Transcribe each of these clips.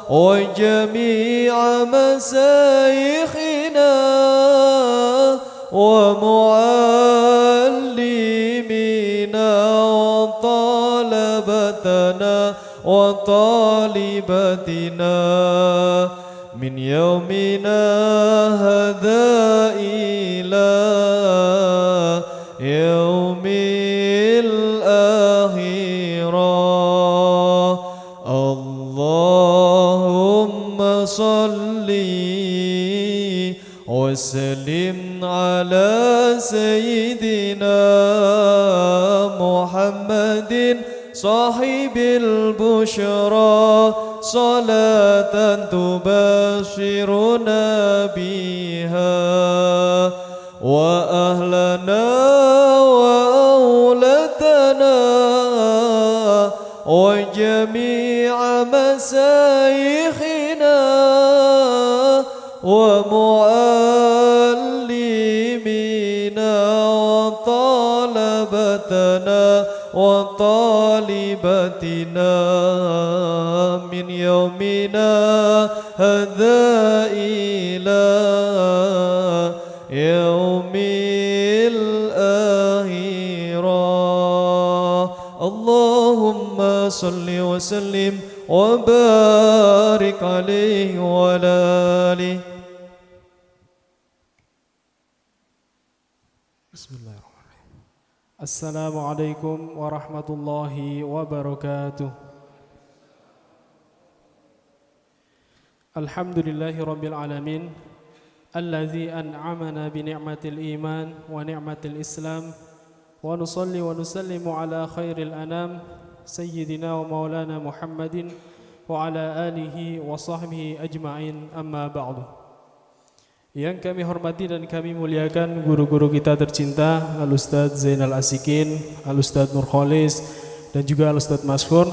وجميع مشايخنا ومعلمينا وطالبتنا من يومنا هذا إلى يوم الآخرة. اللهم صل وسلم على سيدنا محمد صاحب البشرى صلاة تبشرنا بها وأهلنا وأولادنا وجميع مشايخنا ومعلمينا وطالبتنا من يومنا هذا إلى يوم الآخرة. اللهم صل وسلم وبارك عليه وعلى آله. Bismillahirrahmanirrahim. Assalamualaikum warahmatullahi wabarakatuh. Alhamdulillahi rabbil alamin alladzi an'amana bi ni'matil iman wa ni'matil islam wa nusalli wa nusallimu ala khairil anam sayyidina wa maulana Muhammadin wa ala alihi wa sahbihi ajma'in, amma ba'du. Yang kami hormati dan kami muliakan guru-guru kita tercinta, Al-Ustadz Zainal Asikin, Al-Ustadz Nur Kholis, dan juga Al-Ustadz Mashkur,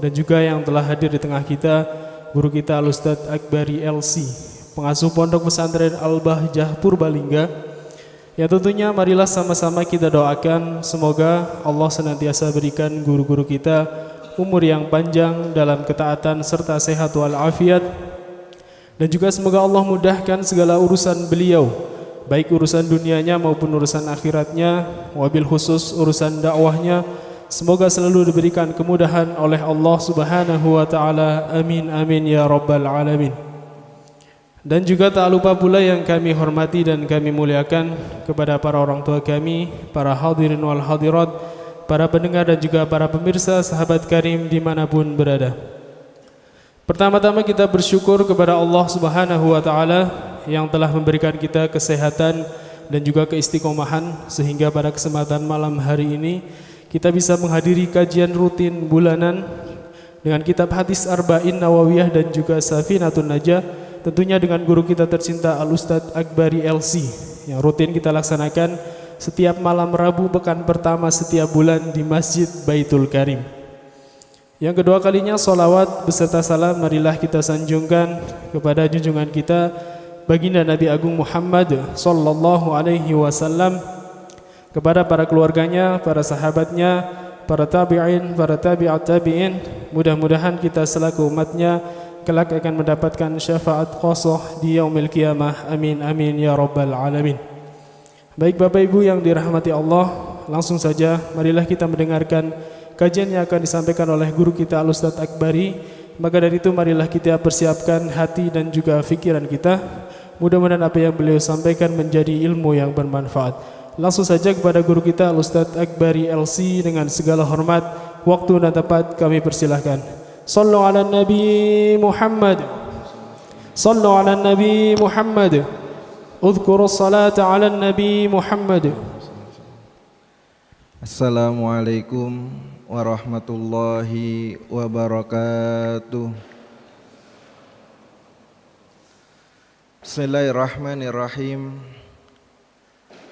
dan juga yang telah hadir di tengah kita, guru kita Al-Ustadz Akbari LC, pengasuh Pondok Pesantren Al-Bahjah Purbalingga, yang tentunya marilah sama-sama kita doakan semoga Allah senantiasa berikan guru-guru kita umur yang panjang dalam ketaatan serta sehat walafiat. Dan juga semoga Allah mudahkan segala urusan beliau, baik urusan dunianya maupun urusan akhiratnya, wabil khusus urusan dakwahnya. Semoga selalu diberikan kemudahan oleh Allah Subhanahu wa taala. Amin amin ya rabbal alamin. Dan juga tak lupa pula yang kami hormati dan kami muliakan kepada para orang tua kami, para hadirin wal hadirat, para pendengar dan juga para pemirsa sahabat karim dimanapun berada. Pertama-tama kita bersyukur kepada Allah Subhanahu wa taala yang telah memberikan kita kesehatan dan juga keistiqomahan sehingga pada kesempatan malam hari ini kita bisa menghadiri kajian rutin bulanan dengan kitab hadis Arba'in Nawawiyah dan juga Safinatun Najah, tentunya dengan guru kita tercinta Al-Ustadz Akbari LC yang rutin kita laksanakan setiap malam Rabu pekan pertama setiap bulan di Masjid Baitul Karim. Yang kedua kalinya salawat beserta salam marilah kita sanjungkan kepada junjungan kita baginda Nabi Agung Muhammad sallallahu alaihi wasallam, kepada para keluarganya, para sahabatnya, para tabi'in, para tabi'at tabi'in. Mudah-mudahan kita selaku umatnya kelak akan mendapatkan syafaat khosah di yaumil qiyamah. Amin amin ya rabbal alamin. Baik Bapak Ibu yang dirahmati Allah, langsung saja marilah kita mendengarkan kajian yang akan disampaikan oleh guru kita Al-Ustadz Akbari. Maka dari itu marilah kita persiapkan hati dan juga fikiran kita. Mudah-mudahan apa yang beliau sampaikan menjadi ilmu yang bermanfaat. Langsung saja kepada guru kita Al-Ustadz Akbari LC dengan segala hormat, waktu dan tempat kami persilahkan. Sallu ala Nabi Muhammad, sallu ala Nabi Muhammad, udhkurus salata ala Nabi Muhammad. Assalamualaikum warahmatullahi wabarakatuh. Bismillahirrahmanirrahim.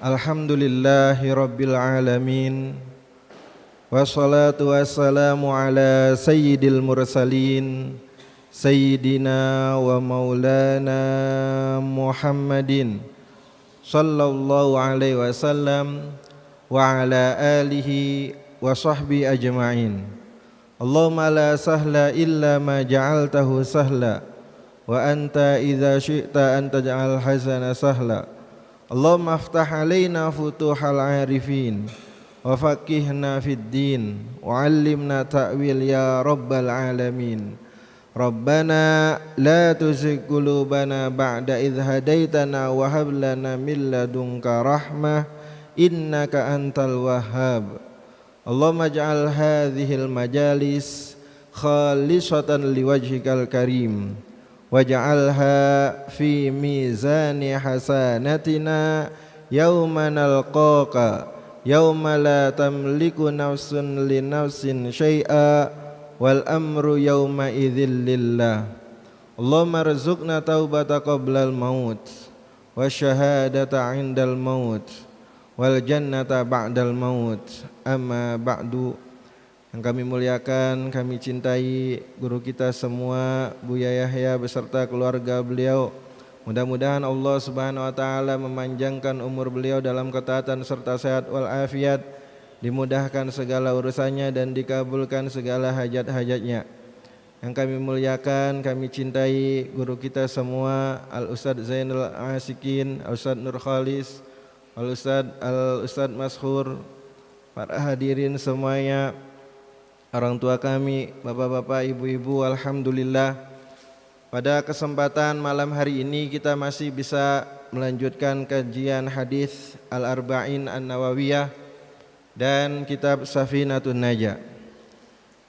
Alhamdulillahi rabbil alamin. Wassalatu wassalamu ala sayyidil mursalin sayyidina wa maulana Muhammadin sallallahu alaihi wasallam wa ala alihi wa sahbihi ajma'in. Allahumma la sahla illa ma ja'altahu sahla wa anta idza syi'ta an taj'al hazana sahla. Allahumma aftah alaina futuhal arifin wa faqihna fid din wa 'allimna ta'wil ya rabbal alamin. Rabbana la tuzigh qulubana ba'da idh hadaitana wa hab lana min ladunka rahmah innaka antal wahhab. Allahumma ij'al hadhil majalis khalisatan liwajhikal karim waj'alha fi mizani hasanatina yauma nalqaka yauma la tamliku nafsun li nafsin syai'a wal amru yauma idzil lillah. Allahumma rzuqna taubata qablal maut wa syahadata 'indal maut wal jannata ba'dal maut. Amma ba'du. Yang kami muliakan, kami cintai guru kita semua, Buya Yahya beserta keluarga beliau. Mudah-mudahan Allah Subhanahu wa taala memanjangkan umur beliau dalam ketaatan serta sehat wal afiat, dimudahkan segala urusannya dan dikabulkan segala hajat-hajatnya. Yang kami muliakan, kami cintai guru kita semua, Al-Ustadz Zainal Asikin, Al-Ustadz Nur Khalis, Al-Ustadz Mashur, para hadirin semuanya, orang tua kami, bapak-bapak, ibu-ibu, alhamdulillah pada kesempatan malam hari ini kita masih bisa melanjutkan kajian hadis Al-Arba'in An-Nawawiyah dan kitab Safinatun Najah.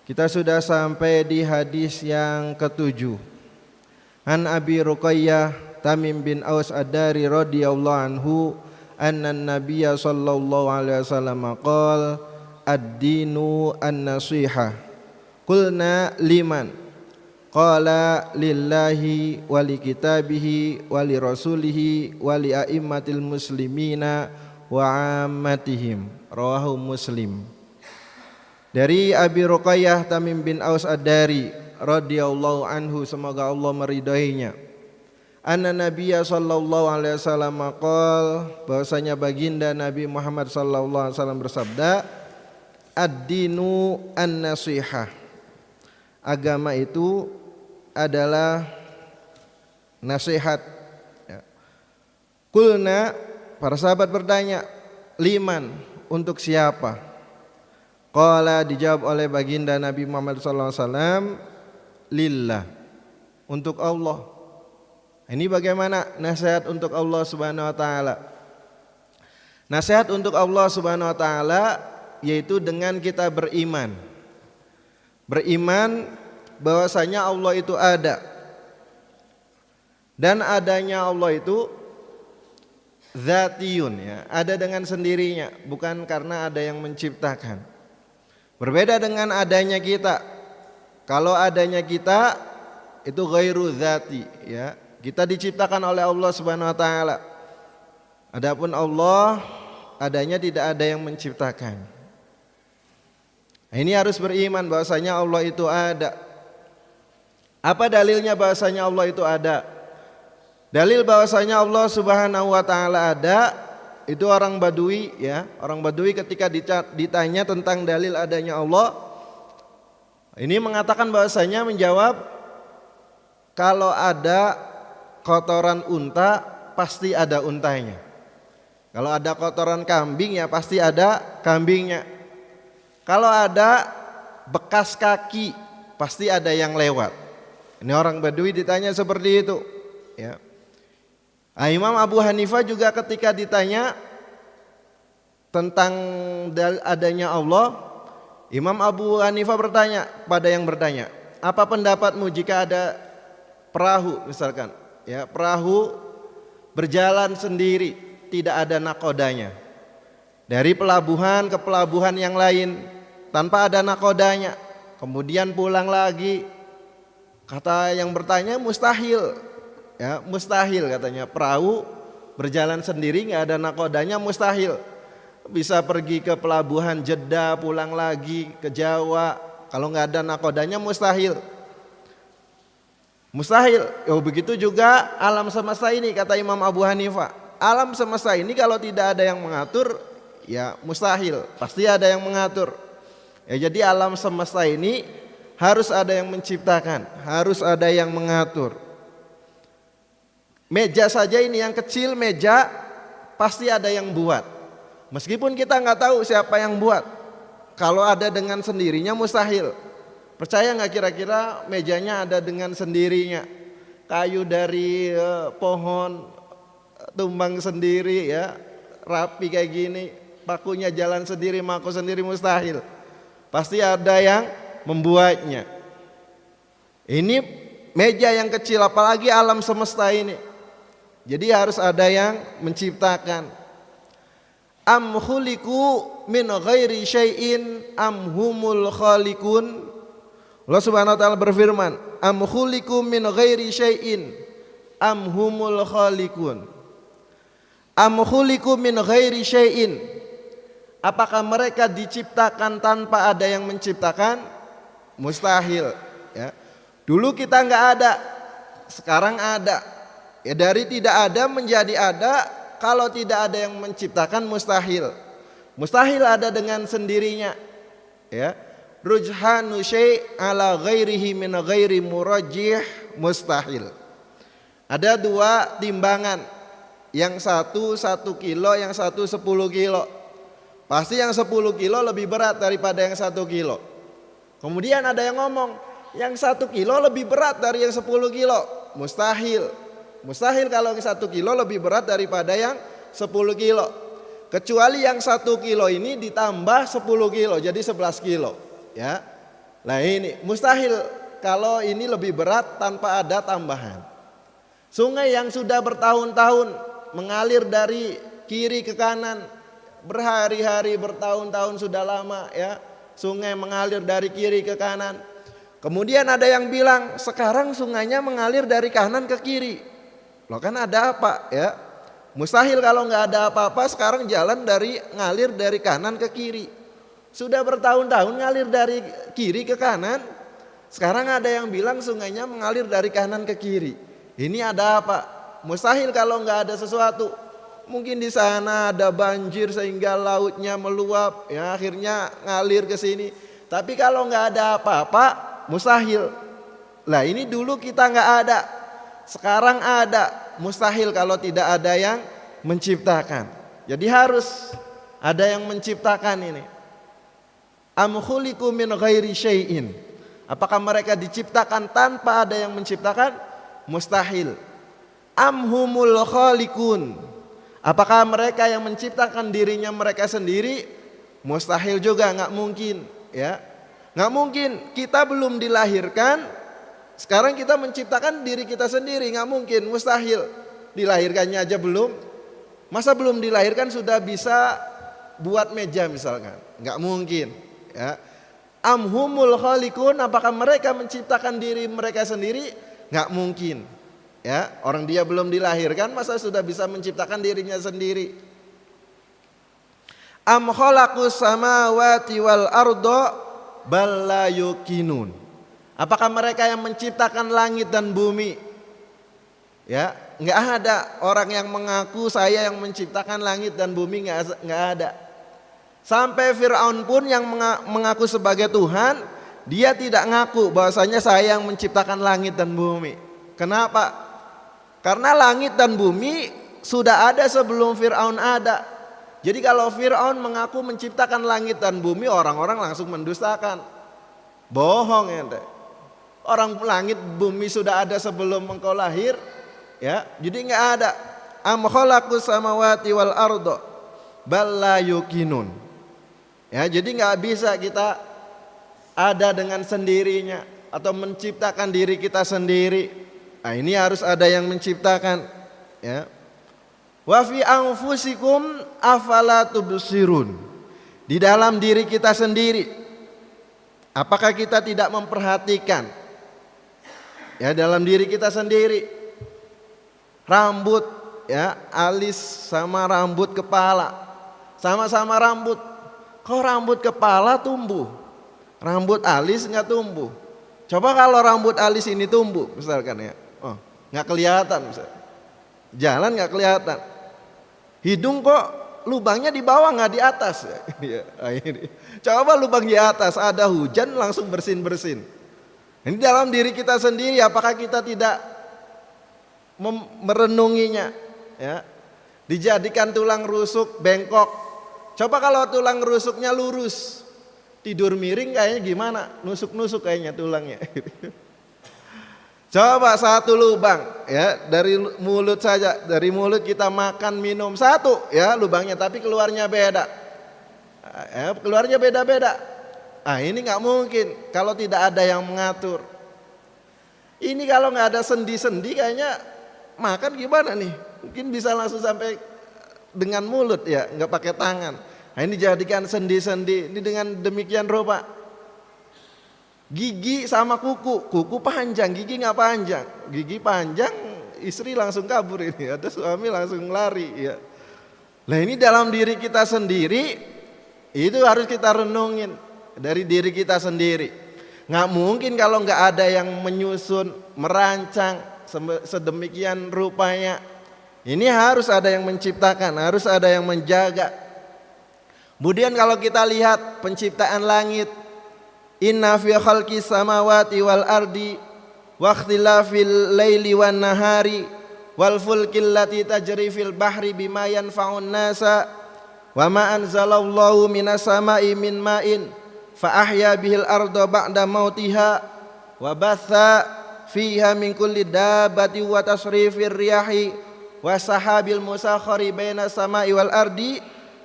Kita sudah sampai di hadis yang ke-7. An Abi Ruqayyah Tamim bin Aus Ad-Dari radhiyallahu anhu anna nabiyya sallallahu alaihi wasallam qala ad-dinu an-nasihah. Qulna liman? Qala lillahi wa li kitabihi wa li rasulihi wa li a'immatil muslimina wa ammatihim. Rawahu Muslim. Dari Abi Ruqayyah Tamim bin Aus Ad-Dari radhiyallahu anhu, semoga Allah meridainya. Anna Nabiyya sallallahu alaihi wasallam qala, bahwasanya baginda Nabi Muhammad sallallahu alaihi wasallam bersabda, ad-dinu an-nasihah. Agama itu adalah nasihat. Qulna, para sahabat bertanya, liman, untuk siapa? Qala, dijawab oleh baginda Nabi Muhammad sallallahu alaihi wasallam, lillah, untuk Allah. Ini bagaimana nasihat untuk Allah Subhanahu wa taala? Nasihat untuk Allah Subhanahu wa taala yaitu dengan kita beriman. Beriman bahwasanya Allah itu ada. Dan adanya Allah itu dzatiyun, ya, ada dengan sendirinya, bukan karena ada yang menciptakan. Berbeda dengan adanya kita. Kalau adanya kita itu ghairu dzati, ya. Kita diciptakan oleh Allah Subhanahu wa taala. Adapun Allah adanya tidak ada yang menciptakan. Nah, ini harus beriman bahwasanya Allah itu ada. Apa dalilnya bahwasanya Allah itu ada? Dalil bahwasanya Allah Subhanahu wa taala ada itu orang Badui, ya. Orang Badui ketika ditanya tentang dalil adanya Allah, ini mengatakan bahwasanya menjawab, kalau ada kotoran unta pasti ada untanya. Kalau ada kotoran kambing ya pasti ada kambingnya. Kalau ada bekas kaki pasti ada yang lewat. Ini orang Badui ditanya seperti itu, ya. Imam Abu Hanifah juga ketika ditanya tentang adanya Allah, Imam Abu Hanifah bertanya pada yang bertanya, apa pendapatmu jika ada perahu misalkan, ya, perahu berjalan sendiri, tidak ada nakodanya, dari pelabuhan ke pelabuhan yang lain tanpa ada nakodanya, kemudian pulang lagi. Kata yang bertanya, mustahil, ya, mustahil katanya, perahu berjalan sendiri nggak ada nakodanya, mustahil. Bisa pergi ke pelabuhan Jeddah, pulang lagi ke Jawa, kalau nggak ada nakodanya mustahil. Mustahil. Oh, begitu juga alam semesta ini, kata Imam Abu Hanifah. Alam semesta ini kalau tidak ada yang mengatur, ya mustahil, pasti ada yang mengatur. Ya, jadi alam semesta ini harus ada yang menciptakan, harus ada yang mengatur. Meja saja ini yang kecil, meja pasti ada yang buat. Meskipun kita nggak tahu siapa yang buat. Kalau ada dengan sendirinya mustahil. Percaya nggak kira-kira mejanya ada dengan sendirinya? Kayu dari pohon tumbang sendiri ya, rapi kayak gini, pakunya jalan sendiri, maku sendiri, mustahil. Pasti ada yang membuatnya. Ini meja yang kecil, apalagi alam semesta ini. Jadi harus ada yang menciptakan. Am khuliqu min ghairi syai'in am humul khaliqun. Allah Subhanahu wa taala berfirman, am khuliqu min ghairi syai'in am humul khaliqun. Am khuliqu min ghairi syai'in. Apakah mereka diciptakan tanpa ada yang menciptakan? Mustahil ya. Dulu kita nggak ada, sekarang ada. Ya dari tidak ada menjadi ada, kalau tidak ada yang menciptakan mustahil. Mustahil ada dengan sendirinya. Ya. Rujhanu syai' ala ghairihi min ghairi murajjih mustahil. Ada dua timbangan. Yang satu 1 kilo, yang satu 10 kilo. Pasti yang 10 kilo lebih berat daripada yang 1 kilo. Kemudian ada yang ngomong, yang 1 kilo lebih berat dari yang 10 kilo. Mustahil. Mustahil kalau yang 1 kilo lebih berat daripada yang 10 kilo. Kecuali yang 1 kilo ini ditambah 10 kilo, jadi 11 kilo. Ya. Nah ini mustahil kalau ini lebih berat tanpa ada tambahan. Sungai yang sudah bertahun-tahun mengalir dari kiri ke kanan, berhari-hari, bertahun-tahun sudah lama ya. Sungai mengalir dari kiri ke kanan. Kemudian ada yang bilang sekarang sungainya mengalir dari kanan ke kiri. Loh kan ada apa ya? Mustahil kalau nggak ada apa-apa sekarang jalan ngalir dari kanan ke kiri. Sudah bertahun-tahun ngalir dari kiri ke kanan. Sekarang ada yang bilang sungainya mengalir dari kanan ke kiri. Ini ada apa? Mustahil kalau nggak ada sesuatu. Mungkin di sana ada banjir sehingga lautnya meluap, ya akhirnya ngalir ke sini. Tapi kalau nggak ada apa-apa, mustahil. Lah ini dulu kita nggak ada. Sekarang ada, mustahil kalau tidak ada yang menciptakan. Jadi harus ada yang menciptakan ini. Am khuliqu min ghairi syai'in. Apakah mereka diciptakan tanpa ada yang menciptakan? Mustahil. Am humul khaliqun. Apakah mereka yang menciptakan dirinya mereka sendiri? Mustahil juga, nggak mungkin, ya. Nggak mungkin. Kita belum dilahirkan, sekarang kita menciptakan diri kita sendiri, nggak mungkin, mustahil. Dilahirkannya aja belum, masa belum dilahirkan sudah bisa buat meja misalkan? Nggak mungkin. Ya. Amhumul khaliqun, apakah mereka menciptakan diri mereka sendiri? Nggak mungkin. Ya, orang dia belum dilahirkan, masa sudah bisa menciptakan dirinya sendiri? Am khalaqus samawati wal arda bal la yuqinun. Apakah mereka yang menciptakan langit dan bumi? Ya, nggak ada orang yang mengaku saya yang menciptakan langit dan bumi, nggak ada. Sampai Fir'aun pun yang mengaku sebagai Tuhan, dia tidak ngaku bahwasanya saya yang menciptakan langit dan bumi. Kenapa? Karena langit dan bumi sudah ada sebelum Fir'aun ada. Jadi kalau Fir'aun mengaku menciptakan langit dan bumi, orang-orang langsung mendustakan. Bohong ente. Orang langit bumi sudah ada sebelum engkau lahir, ya. Jadi nggak ada. Am khalaqus samawati wal arda bal la yuqinun. Ya, jadi nggak bisa kita ada dengan sendirinya atau menciptakan diri kita sendiri. Nah, ini harus ada yang menciptakan, ya. Wa fi anfusikum afala tubsirun. Di dalam diri kita sendiri, apakah kita tidak memperhatikan? Ya, dalam diri kita sendiri, rambut, ya, alis sama rambut kepala, sama-sama rambut. Kok rambut kepala tumbuh, rambut alis nggak tumbuh? Coba kalau rambut alis ini tumbuh, misalkan ya, oh, nggak kelihatan, misalkan. Jalan nggak kelihatan. Hidung kok lubangnya di bawah nggak di atas. Ya, coba lubang di atas, ada hujan langsung bersin-bersin. Ini dalam diri kita sendiri, apakah kita tidak merenunginya? Ya, dijadikan tulang rusuk bengkok. Coba kalau tulang rusuknya lurus, tidur miring kayaknya gimana? Nusuk-nusuk kayaknya tulangnya. Coba satu lubang, ya, dari mulut saja, dari mulut kita makan minum satu, ya, lubangnya, tapi keluarnya beda. Ya, keluarnya beda-beda. Ini nggak mungkin kalau tidak ada yang mengatur. Ini kalau nggak ada sendi-sendi kayaknya makan gimana nih? Mungkin bisa langsung sampai dengan mulut, ya, nggak pakai tangan. Ini dijadikan sendi-sendi. Ini dengan demikian rupa. Gigi sama kuku panjang, gigi nggak panjang. Gigi panjang, istri langsung kabur ini. Ada suami langsung lari, ya. Nah, ini dalam diri kita sendiri itu harus kita renungin. Dari diri kita sendiri. Nggak mungkin kalau nggak ada yang menyusun, merancang sedemikian rupanya. Ini harus ada yang menciptakan, harus ada yang menjaga. Kemudian kalau kita lihat penciptaan langit, inna fi khalqis samawati wal ardi wa ikhtilafil laili wan nahari wal fulkil lati tajri fil bahri bima yanfa'un nasa wa ma anzalallahu minas sama'i min ma'in fa ahya bihil arda ba'da mautiha wa batha fiha min kulli dabbati wa tasrifir riyahi wa sahabil musakhkhari baina samai wal ardi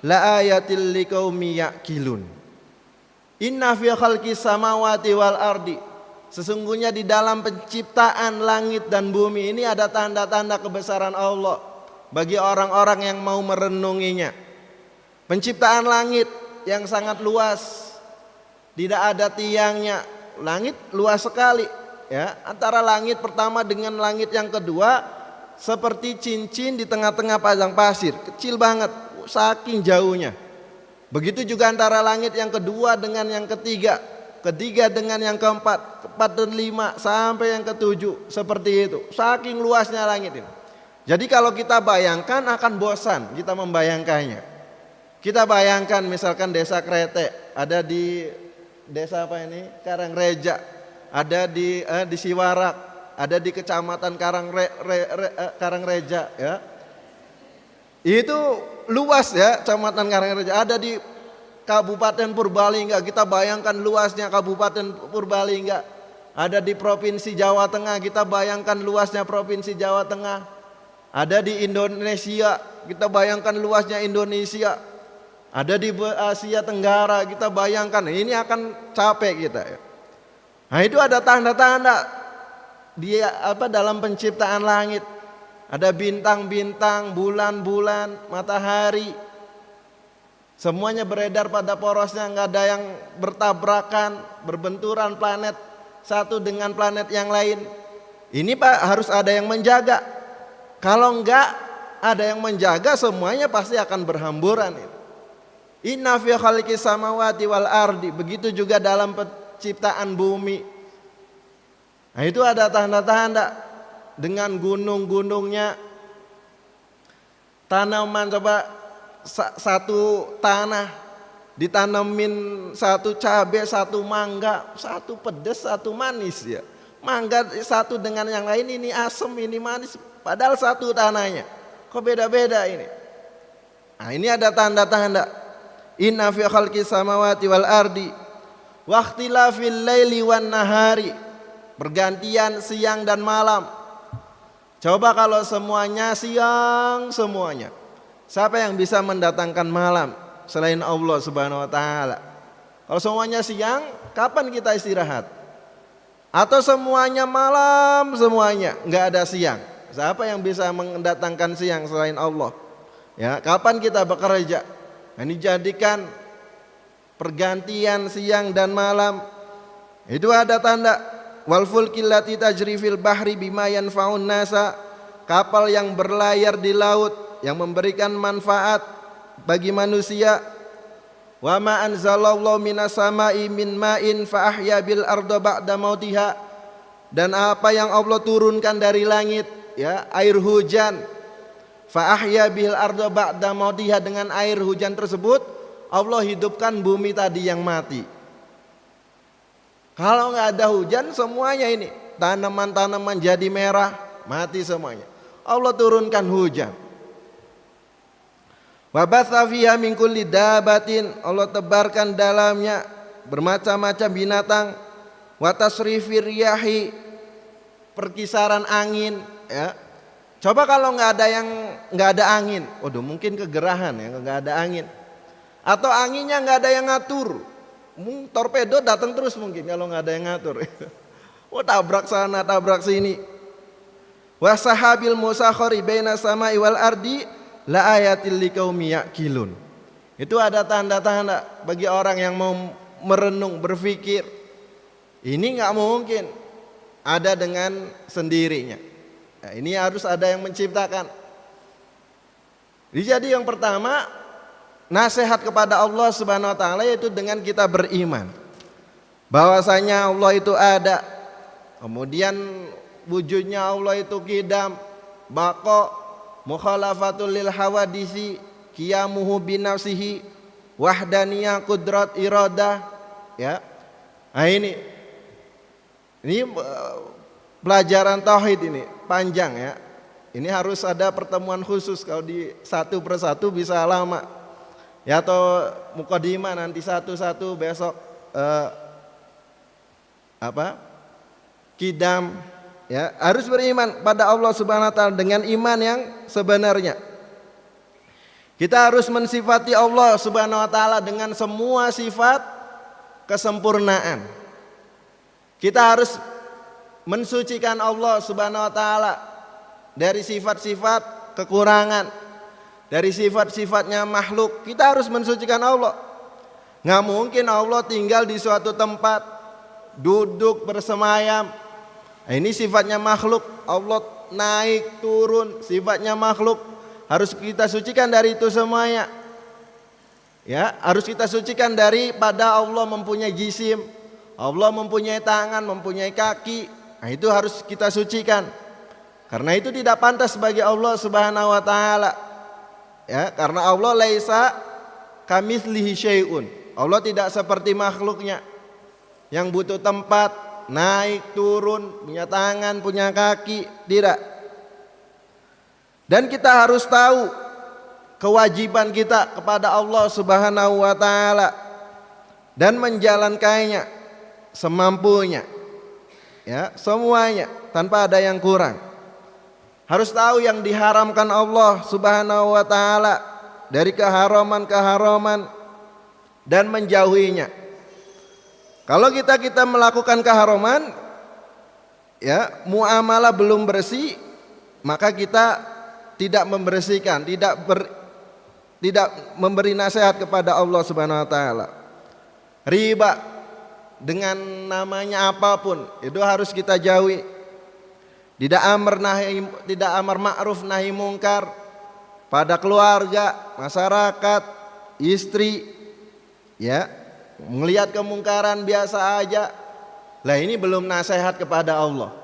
la ayatil liqaumi yaqilun. Inna fi khalqis samawati wal ardi, sesungguhnya di dalam penciptaan langit dan bumi ini ada tanda-tanda kebesaran Allah bagi orang-orang yang mau merenunginya. Penciptaan langit yang sangat luas, tidak ada tiangnya, langit luas sekali, ya. Antara langit pertama dengan langit yang kedua seperti cincin di tengah-tengah padang pasir, kecil banget, saking jauhnya. Begitu juga antara langit yang kedua dengan yang ketiga, ketiga dengan yang keempat, keempat dan lima sampai yang ketujuh, seperti itu. Saking luasnya langit ini. Jadi kalau kita bayangkan akan bosan kita membayangkannya. Kita bayangkan misalkan desa Krete, ada di desa apa ini? Karangreja, ada di Siwarak, ada di kecamatan Karangreja, ya. Itu luas, ya, kecamatan Karangreja. Ada di Kabupaten Purbalingga, kita bayangkan luasnya Kabupaten Purbalingga. Ada di Provinsi Jawa Tengah, kita bayangkan luasnya Provinsi Jawa Tengah. Ada di Indonesia, kita bayangkan luasnya Indonesia. Ada di Asia Tenggara, kita bayangkan ini akan capek kita, ya. Nah, itu ada tanda-tanda dia dalam penciptaan langit. Ada bintang-bintang, bulan-bulan, matahari. Semuanya beredar pada porosnya, nggak ada yang bertabrakan, berbenturan planet satu dengan planet yang lain. Ini Pak harus ada yang menjaga. Kalau enggak ada yang menjaga, semuanya pasti akan berhamburan. Inna fi khalqis samawati wal ardi, begitu juga dalam penciptaan bumi. Nah, itu ada tanda-tanda dengan gunung-gunungnya, tanaman, coba satu tanah ditanemin satu cabai, satu mangga, satu pedas, satu manis, ya. Mangga satu dengan yang lain, ini asam, ini manis, padahal satu tanahnya. Kok beda-beda ini? Nah, ini ada tanda-tanda. Inna fi khalqis samawati wal ardi wa ikhtilafil laili wan nahari, pergantian siang dan malam. Coba kalau semuanya siang semuanya, siapa yang bisa mendatangkan malam selain Allah Subhanahu wa taala? Kalau semuanya siang, kapan kita istirahat? Atau semuanya malam semuanya, enggak ada siang. Siapa yang bisa mendatangkan siang selain Allah? Ya, kapan kita bekerja? Ini jadikan pergantian siang dan malam. Itu ada tanda wal fulkil lati tajri fil bahri bima yanfa'un nasa, kapal yang berlayar di laut yang memberikan manfaat bagi manusia. Wa ma anzalallahu minas sama'i min ma'in fa ahya bil arda ba'da mautiha, dan apa yang Allah turunkan dari langit, ya, air hujan. Fa ahya bil arda ba'da mautiha, dengan air hujan tersebut Allah hidupkan bumi tadi yang mati. Kalau nggak ada hujan semuanya ini tanaman-tanaman jadi merah, mati semuanya. Allah turunkan hujan. Wa batsa fiha min kulli dabatin, Allah tebarkan dalamnya bermacam-macam binatang. Wa tasrifir riyahi, perkisaran angin, ya. Coba kalau nggak ada angin, waduh mungkin kegerahan ya, nggak ada angin. Atau anginnya nggak ada yang ngatur, torpedo datang terus mungkin kalau nggak ada yang ngatur. Oh tabrak sana, tabrak sini. Wasahabil musakhari baina samai wal ardi la ayatil liqaumi yaqilun. Itu ada tanda-tanda bagi orang yang mau merenung, berpikir. Ini nggak mungkin ada dengan sendirinya. Nah, ini harus ada yang menciptakan. Jadi yang pertama, nasihat kepada Allah Subhanahu wa taala yaitu dengan kita beriman bahwasanya Allah itu ada. Kemudian wujudnya Allah itu qidam, baqa, mukhalafatul lil hawadisi, qiyamuhu binafsihi, wahdaniyah, qudrat, iradah, ya. Nah ini pelajaran tauhid ini panjang ya. Ini harus ada pertemuan khusus, kalau di satu persatu bisa lama. Ya atau mukadimah nanti satu-satu besok Qidam, ya. Harus beriman pada Allah Subhanahu wa taala dengan iman yang sebenarnya. Kita harus mensifati Allah Subhanahu wa taala dengan semua sifat kesempurnaan. Kita harus mensucikan Allah Subhanahu wa taala dari sifat-sifat kekurangan, dari sifat-sifatnya makhluk. Kita harus mensucikan Allah. Nggak mungkin Allah tinggal di suatu tempat, duduk bersemayam. Nah, ini sifatnya makhluk. Allah naik turun, sifatnya makhluk. Harus kita sucikan dari itu semuanya. Ya, harus kita sucikan daripada Allah mempunyai jisim, Allah mempunyai tangan, mempunyai kaki. Nah, itu harus kita sucikan. Karena itu tidak pantas bagi Allah Subhanahu wa taala. Ya, karena Allah laisa kamitslihi syai'un. Allah tidak seperti makhluknya yang butuh tempat, naik turun, punya tangan, punya kaki, tidak. Dan kita harus tahu kewajiban kita kepada Allah Subhanahu wa taala dan menjalankannya semampunya. Ya, semuanya tanpa ada yang kurang. Harus tahu yang diharamkan Allah Subhanahu wa taala dari keharaman-keharaman dan menjauhinya. Kalau kita melakukan keharaman, ya, muamalah belum bersih, maka kita tidak membersihkan, tidak memberi nasihat kepada Allah Subhanahu wa taala. Riba dengan namanya apapun itu harus kita jauhi. Tidak amar ma'ruf nahi mungkar pada keluarga, masyarakat, istri, ya, melihat kemungkaran biasa aja. Lah ini belum nasihat kepada Allah.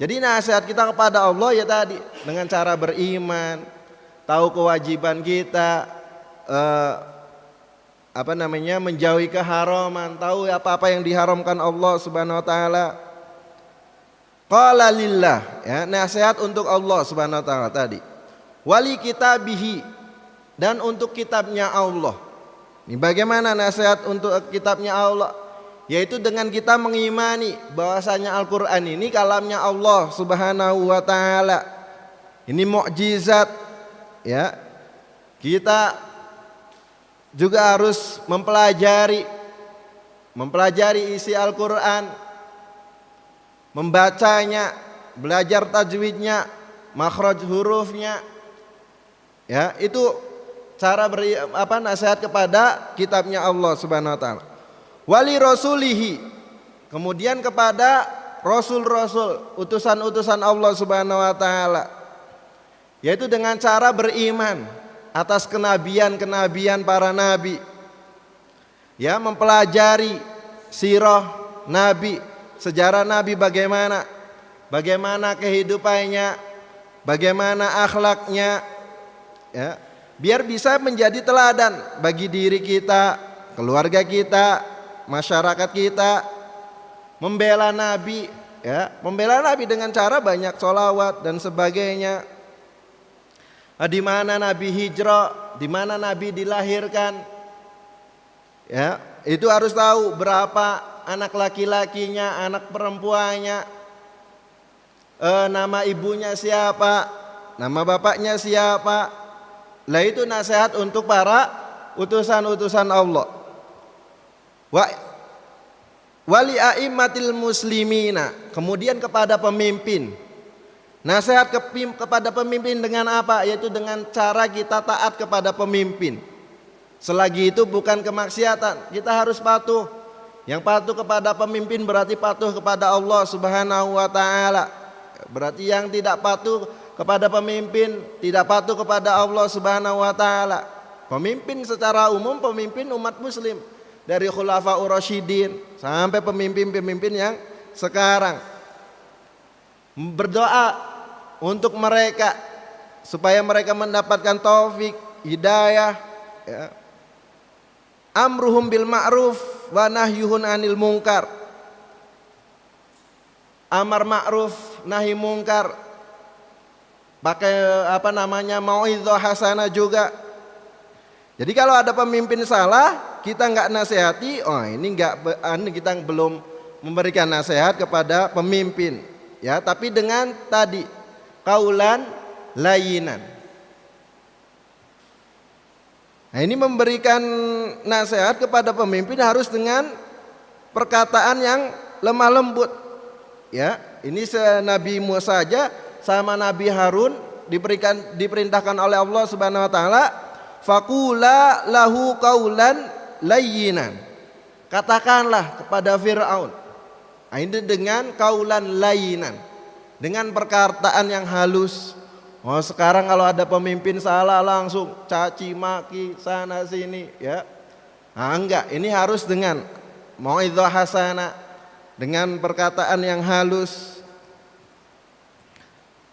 Jadi nasihat kita kepada Allah ya tadi dengan cara beriman, tahu kewajiban kita, menjauhi keharaman, tahu apa-apa yang diharamkan Allah Subhanahu wa taala. Qala lillah, ya, nasihat untuk Allah Subhanahu wa taala tadi. Wali kitabihi, dan untuk kitabnya Allah. Ini bagaimana nasihat untuk kitabnya Allah? Yaitu dengan kita mengimani bahwasanya Al-Qur'an ini kalamnya Allah Subhanahu wa taala. Ini mukjizat, ya. Kita juga harus mempelajari isi Al-Qur'an, membacanya, belajar tajwidnya, makhraj hurufnya. Ya, itu cara nasihat kepada kitabnya Allah Subhanahu wa taala. Wali rasulihi, kemudian kepada rasul-rasul, utusan-utusan Allah Subhanahu wa taala. Yaitu dengan cara beriman atas kenabian-kenabian para nabi. Ya, mempelajari sirah nabi, sejarah nabi bagaimana kehidupannya, bagaimana akhlaknya, ya, biar bisa menjadi teladan bagi diri kita, keluarga kita, masyarakat kita. membela Nabi, ya, membela Nabi dengan cara banyak sholawat dan sebagainya. Di mana Nabi hijrah, di mana Nabi dilahirkan, ya, itu harus tahu berapa anak laki-lakinya, anak perempuannya, nama ibunya siapa, nama bapaknya siapa. Lah itu nasihat untuk para utusan-utusan Allah. Wali a'immatil muslimina, kemudian kepada pemimpin. Nasihat kepada pemimpin dengan apa? Yaitu dengan cara kita taat kepada pemimpin. Selagi itu bukan kemaksiatan, kita harus patuh. Yang patuh kepada pemimpin berarti patuh kepada Allah Subhanahu wa taala. Berarti yang tidak patuh kepada pemimpin tidak patuh kepada Allah Subhanahu wa taala. Pemimpin secara umum, pemimpin umat muslim, dari khulafaur rasyidin sampai pemimpin-pemimpin yang sekarang. Berdoa untuk mereka supaya mereka mendapatkan taufik, hidayah, ya. Amruhum bil ma'ruf wa nahyuhun 'anil munkar. Amar ma'ruf, nahi munkar. Pakai mau'izah hasanah juga. Jadi kalau ada pemimpin salah, kita nggak nasihati, kita belum memberikan nasihat kepada pemimpin, ya. Tapi dengan tadi kaulan layinan. Nah, ini memberikan nasihat kepada pemimpin harus dengan perkataan yang lemah lembut, ya. Ini Nabi Musa saja sama Nabi Harun diperintahkan oleh Allah Subhanahu wa taala, faqula lahu qaulan layyinan. Katakanlah kepada Firaun. Nah, ini dengan qaulan layyinan, dengan perkataan yang halus. Oh, sekarang kalau ada pemimpin salah langsung caci maki sana sini, ya. Nah, enggak, ini harus dengan mau'izah hasanah, dengan perkataan yang halus.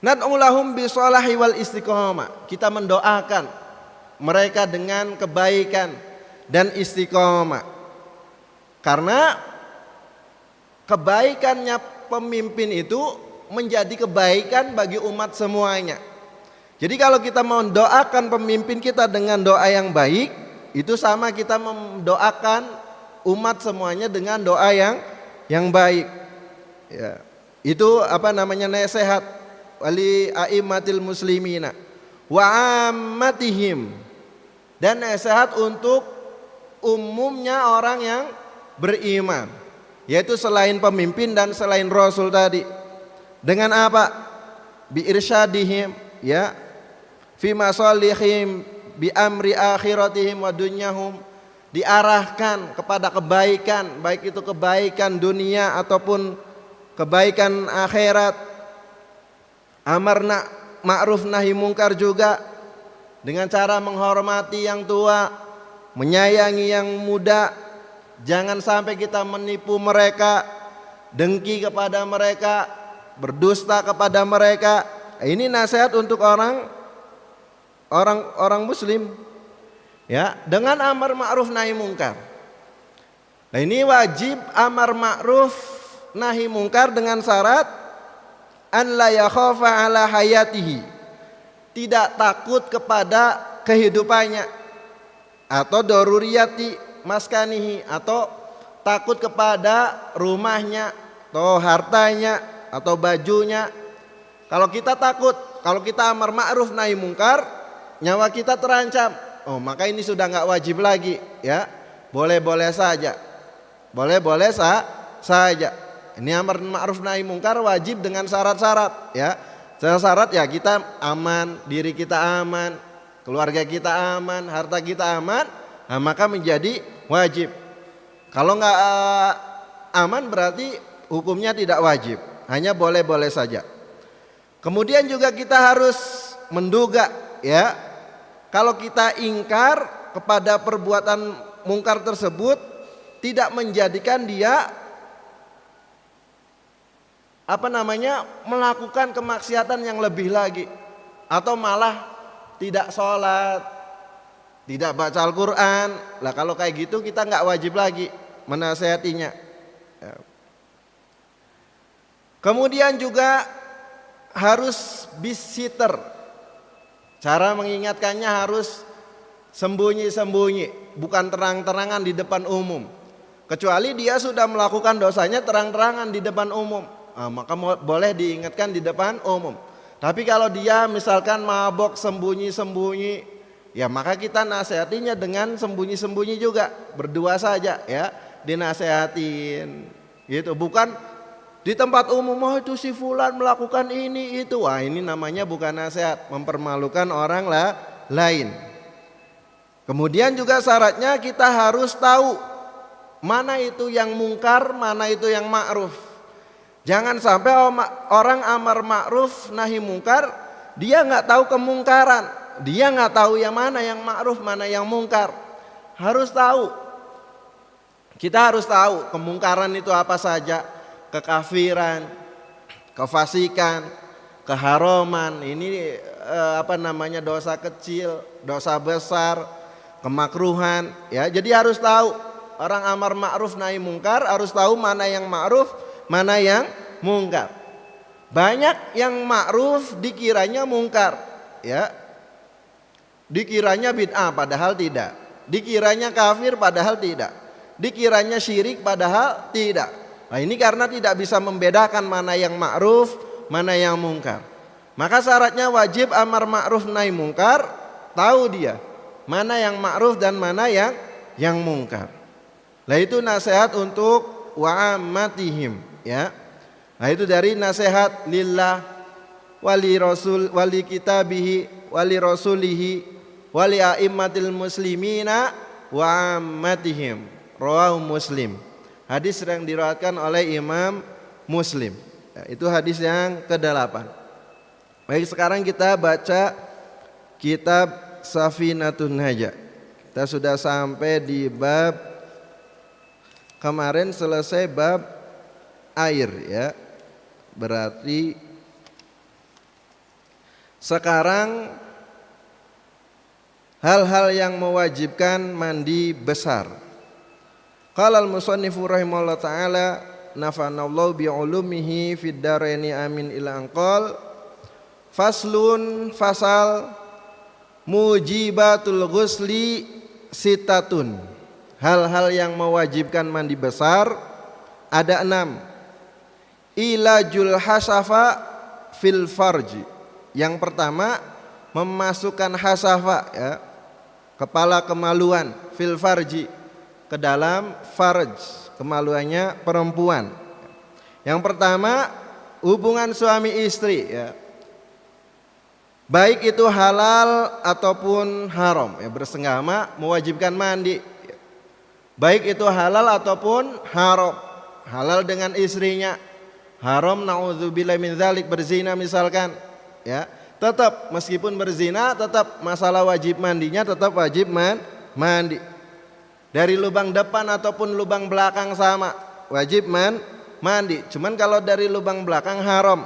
Nad'u lahum bisolahi wal istiqomah. Kita mendoakan mereka dengan kebaikan dan istiqomah. Karena kebaikannya pemimpin itu menjadi kebaikan bagi umat semuanya. Jadi kalau kita mendoakan pemimpin kita dengan doa yang baik, itu sama kita mendoakan umat semuanya dengan doa yang baik. Ya. Itu nasihat wali a'immatil muslimina wa ammatihim, dan nasihat untuk umumnya orang yang beriman, yaitu selain pemimpin dan selain Rasul tadi. Dengan apa? Bi irsyadihim, ya, fi masalihim, bi amri akhiratihim wa dunyahum, diarahkan kepada kebaikan, baik itu kebaikan dunia ataupun kebaikan akhirat. Amar ma'ruf nahi mungkar juga, dengan cara menghormati yang tua, menyayangi yang muda. Jangan sampai kita menipu mereka, dengki kepada mereka, berdusta kepada mereka. Ini nasihat untuk orang muslim, ya, dengan amar ma'ruf nahi mungkar. Nah, ini wajib amar ma'ruf nahi mungkar dengan syarat an la yakhafa ala hayatihi, tidak takut kepada kehidupannya, atau daruriyati maskanihi, atau takut kepada rumahnya atau hartanya atau bajunya. Kalau kita takut, kalau kita amar ma'ruf nahi mungkar, nyawa kita terancam. Oh, maka ini sudah nggak wajib lagi, ya. Boleh-boleh saja. Boleh-boleh saja. Ini amar ma'ruf nahi mungkar wajib dengan syarat-syarat, ya. Syarat ya kita aman, diri kita aman, keluarga kita aman, harta kita aman, nah, maka menjadi wajib. Kalau nggak aman berarti hukumnya tidak wajib, hanya boleh-boleh saja. Kemudian juga kita harus menduga, ya, kalau kita ingkar kepada perbuatan mungkar tersebut tidak menjadikan dia melakukan kemaksiatan yang lebih lagi, atau malah tidak sholat, tidak baca Al-Quran. Lah kalau kayak gitu kita nggak wajib lagi menasehatinya. Kemudian juga harus visitor. Cara mengingatkannya harus sembunyi-sembunyi, bukan terang-terangan di depan umum. Kecuali dia sudah melakukan dosanya terang-terangan di depan umum, maka boleh diingatkan di depan umum. Tapi kalau dia misalkan mabok sembunyi-sembunyi, ya maka kita nasihatinya dengan sembunyi-sembunyi juga, berdua saja ya, dinasehatin gitu. Bukan di tempat umum, oh itu si fulan melakukan ini itu. Wah, ini namanya bukan nasihat, mempermalukan orang lain. Kemudian juga syaratnya kita harus tahu mana itu yang mungkar, mana itu yang ma'ruf. Jangan sampai orang amar ma'ruf nahi mungkar, dia nggak tahu kemungkaran, dia nggak tahu yang mana yang ma'ruf, mana yang mungkar. Harus tahu. Kita harus tahu kemungkaran itu apa saja, kekafiran, kefasikan, keharaman. Ini dosa kecil, dosa besar, kemakruhan. Ya, jadi harus tahu. Orang amar ma'ruf nahi mungkar harus tahu mana yang ma'ruf, mana yang mungkar. Banyak yang ma'ruf dikiranya mungkar, ya. Dikiranya bid'ah padahal tidak. Dikiranya kafir padahal tidak. Dikiranya syirik padahal tidak. Nah, ini karena tidak bisa membedakan mana yang ma'ruf, mana yang mungkar. Maka syaratnya wajib amar ma'ruf nahi mungkar, tahu dia mana yang ma'ruf dan mana yang mungkar. Nah, itu nasihat untuk wa'ammatihim, ya. Nah, itu dari nasihat lillah wali rasul wali kitabihi wali rasulihi wali a'immatil muslimina wa'ammatihim. Rawahu Muslim. Hadis yang diriwayatkan oleh Imam Muslim. Ya, itu hadis yang ke-8. Baik, sekarang kita baca kitab Safinatun Najah. Kita sudah sampai di bab, kemarin selesai bab air, ya. Berarti sekarang hal-hal yang mewajibkan mandi besar. Qala al-musannifu rahimahullah ta'ala nafanallahu bi'ulumihi fid daraini amin ila anqal. Faslun, fasal, mujibatul ghusli sitatun. Hal-hal yang mewajibkan mandi besar ada 6. Ilajul hasafa fil farji. Yang pertama, memasukkan hasafa, ya, kepala kemaluan, fil farji, ke dalam farj, kemaluannya perempuan. Yang pertama, hubungan suami istri, ya. Baik itu halal ataupun haram, ya, bersenggama mewajibkan mandi. Baik itu halal ataupun haram. Halal dengan istrinya, haram naudzubillah min dzalik, berzina misalkan, ya. Tetap meskipun berzina, tetap masalah wajib mandinya tetap wajib mandi. Dari lubang depan ataupun lubang belakang sama, wajib mandi. Cuman kalau dari lubang belakang haram.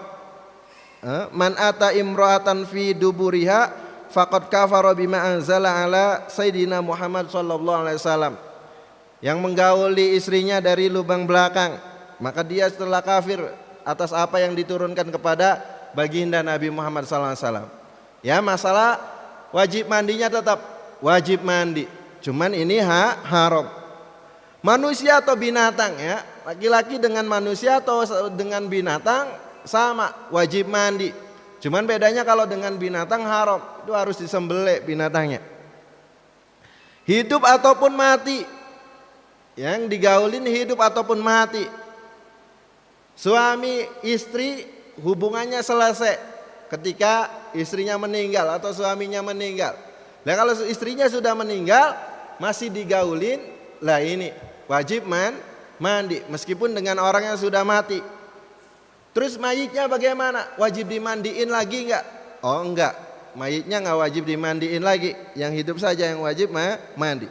Man ata imra'atan fi duburiha faqad kafara bima anzala ala sayyidina Muhammad sallallahu alaihi wasallam. Yang menggauli istrinya dari lubang belakang, maka dia setelah kafir atas apa yang diturunkan kepada baginda Nabi Muhammad sallallahu alaihi wasallam. Ya, masalah wajib mandinya tetap wajib mandi. Cuman ini haram. Manusia atau binatang, ya, laki-laki dengan manusia atau dengan binatang sama wajib mandi. Cuman bedanya kalau dengan binatang haram, itu harus disembelih binatangnya. Hidup ataupun mati, yang digaulin hidup ataupun mati. Suami istri hubungannya selesai ketika istrinya meninggal atau suaminya meninggal. Nah, kalau istrinya sudah meninggal masih digaulin, lah ini wajib mandi meskipun dengan orang yang sudah mati. Terus mayitnya bagaimana? Wajib dimandiin lagi enggak? Oh enggak, mayitnya enggak wajib dimandiin lagi, yang hidup saja yang wajib mandi.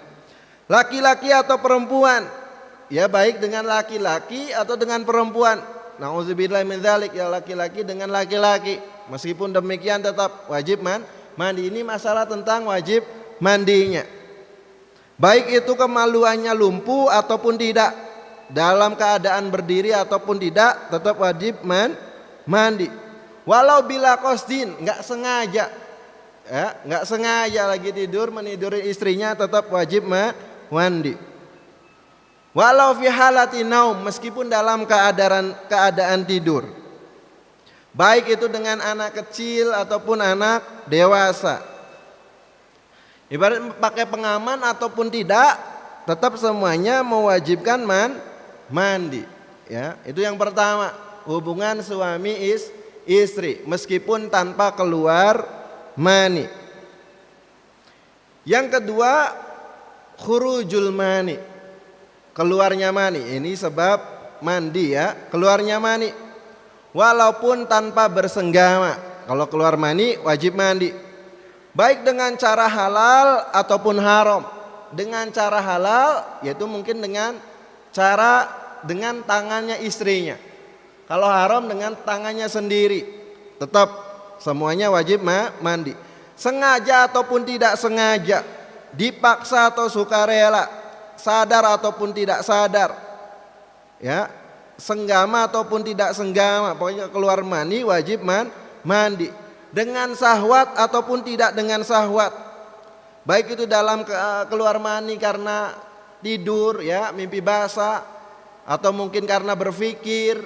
Laki-laki atau perempuan, ya, baik dengan laki-laki atau dengan perempuan. Nauzubillah min dzalik, ya, laki-laki dengan laki-laki. Meskipun demikian tetap wajib mandi. Ini masalah tentang wajib mandinya. Baik itu kemaluannya lumpuh ataupun tidak, dalam keadaan berdiri ataupun tidak, tetap wajib mandi. Walau bila qasdin, enggak sengaja. Ya, enggak sengaja lagi tidur meniduri istrinya tetap wajib mandi. Walau fi halati naum, meskipun dalam keadaan tidur. Baik itu dengan anak kecil ataupun anak dewasa. Ibarat pakai pengaman ataupun tidak, tetap semuanya mewajibkan mandi. Ya, itu yang pertama, hubungan suami istri meskipun tanpa keluar mani. Yang kedua, khurujul mani, keluarnya mani. Ini sebab mandi ya, keluarnya mani. Walaupun tanpa bersenggama, kalau keluar mani wajib mandi. Baik dengan cara halal ataupun haram. Dengan cara halal yaitu mungkin dengan tangannya istrinya. Kalau haram dengan tangannya sendiri. Tetap semuanya wajib mandi. Sengaja ataupun tidak sengaja, dipaksa atau sukarela, sadar ataupun tidak sadar, ya, senggama ataupun tidak senggama, pokoknya keluar mani wajib mandi. Dengan syahwat ataupun tidak dengan syahwat, baik itu dalam keluar mani karena tidur, ya, mimpi basah, atau mungkin karena berpikir,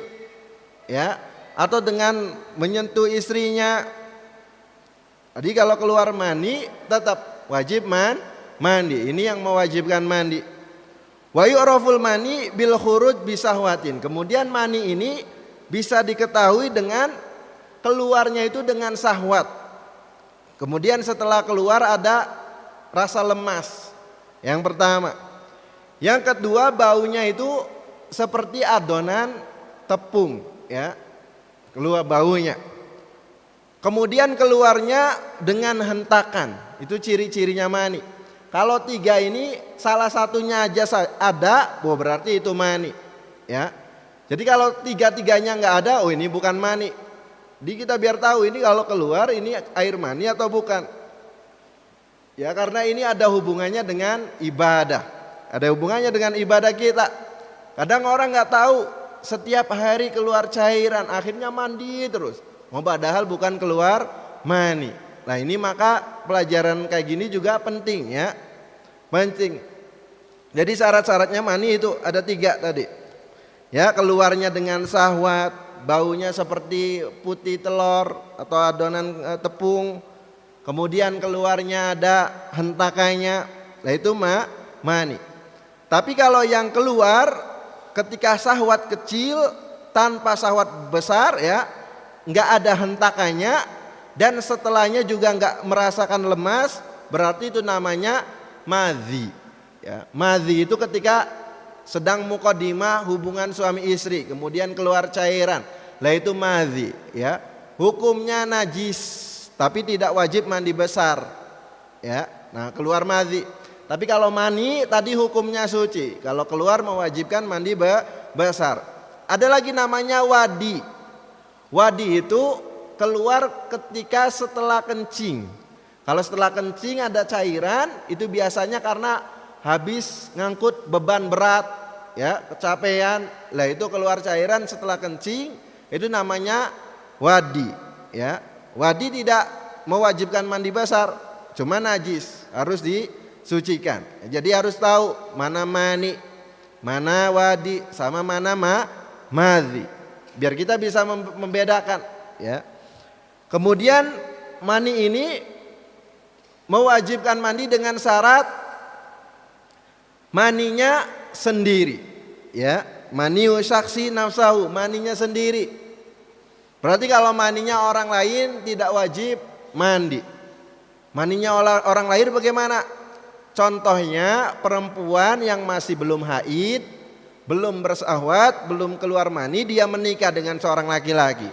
ya, atau dengan menyentuh istrinya. Jadi kalau keluar mani tetap wajib mandi. Ini yang mewajibkan mandi. Wa yu'raful mani bil khuruj bisahwatin. Kemudian mani ini bisa diketahui dengan keluarnya itu dengan syahwat. Kemudian setelah keluar ada rasa lemas. Yang pertama. Yang kedua, baunya itu seperti adonan tepung, ya. Keluar baunya. Kemudian keluarnya dengan hentakan. Itu ciri-cirinya mani. Kalau tiga ini salah satunya aja ada, berarti itu mani, ya. Jadi kalau tiga-tiganya nggak ada, oh ini bukan mani. Jadi kita biar tahu ini kalau keluar ini air mani atau bukan. Ya, karena ini ada hubungannya dengan ibadah. Ada hubungannya dengan ibadah kita. Kadang orang nggak tahu, setiap hari keluar cairan, akhirnya mandi terus. Padahal bukan keluar mani. Nah ini maka pelajaran kayak gini juga penting, ya. Penting. Jadi syarat-syaratnya mani itu ada 3 tadi. Ya, keluarnya dengan syahwat, baunya seperti putih telur atau adonan tepung. Kemudian keluarnya ada hentakannya. Nah itu mani. Tapi kalau yang keluar ketika syahwat kecil tanpa syahwat besar, ya, nggak ada hentakannya dan setelahnya juga nggak merasakan lemas, berarti itu namanya madhi. Ya, madhi itu ketika sedang muqaddimah hubungan suami istri, kemudian keluar cairan, lah itu madhi. Ya, hukumnya najis, tapi tidak wajib mandi besar. Ya, nah keluar madhi. Tapi kalau mani tadi hukumnya suci, kalau keluar mewajibkan mandi besar. Ada lagi namanya wadi. Wadi itu keluar ketika setelah kencing. Kalau setelah kencing ada cairan, itu biasanya karena habis ngangkut beban berat, ya, kecapean. Lah itu keluar cairan setelah kencing, itu namanya wadi, ya. Wadi tidak mewajibkan mandi besar, cuma najis, harus disucikan. Jadi harus tahu mana mani, mana wadi, sama mana madhi. Biar kita bisa membedakan, ya. Kemudian mani ini mewajibkan mandi dengan syarat maninya sendiri, ya. Maniu syaksi nafsahu, maninya sendiri. Berarti kalau maninya orang lain tidak wajib mandi. Maninya orang lain bagaimana? Contohnya perempuan yang masih belum haid, belum bersahwat, belum keluar mani, dia menikah dengan seorang laki-laki.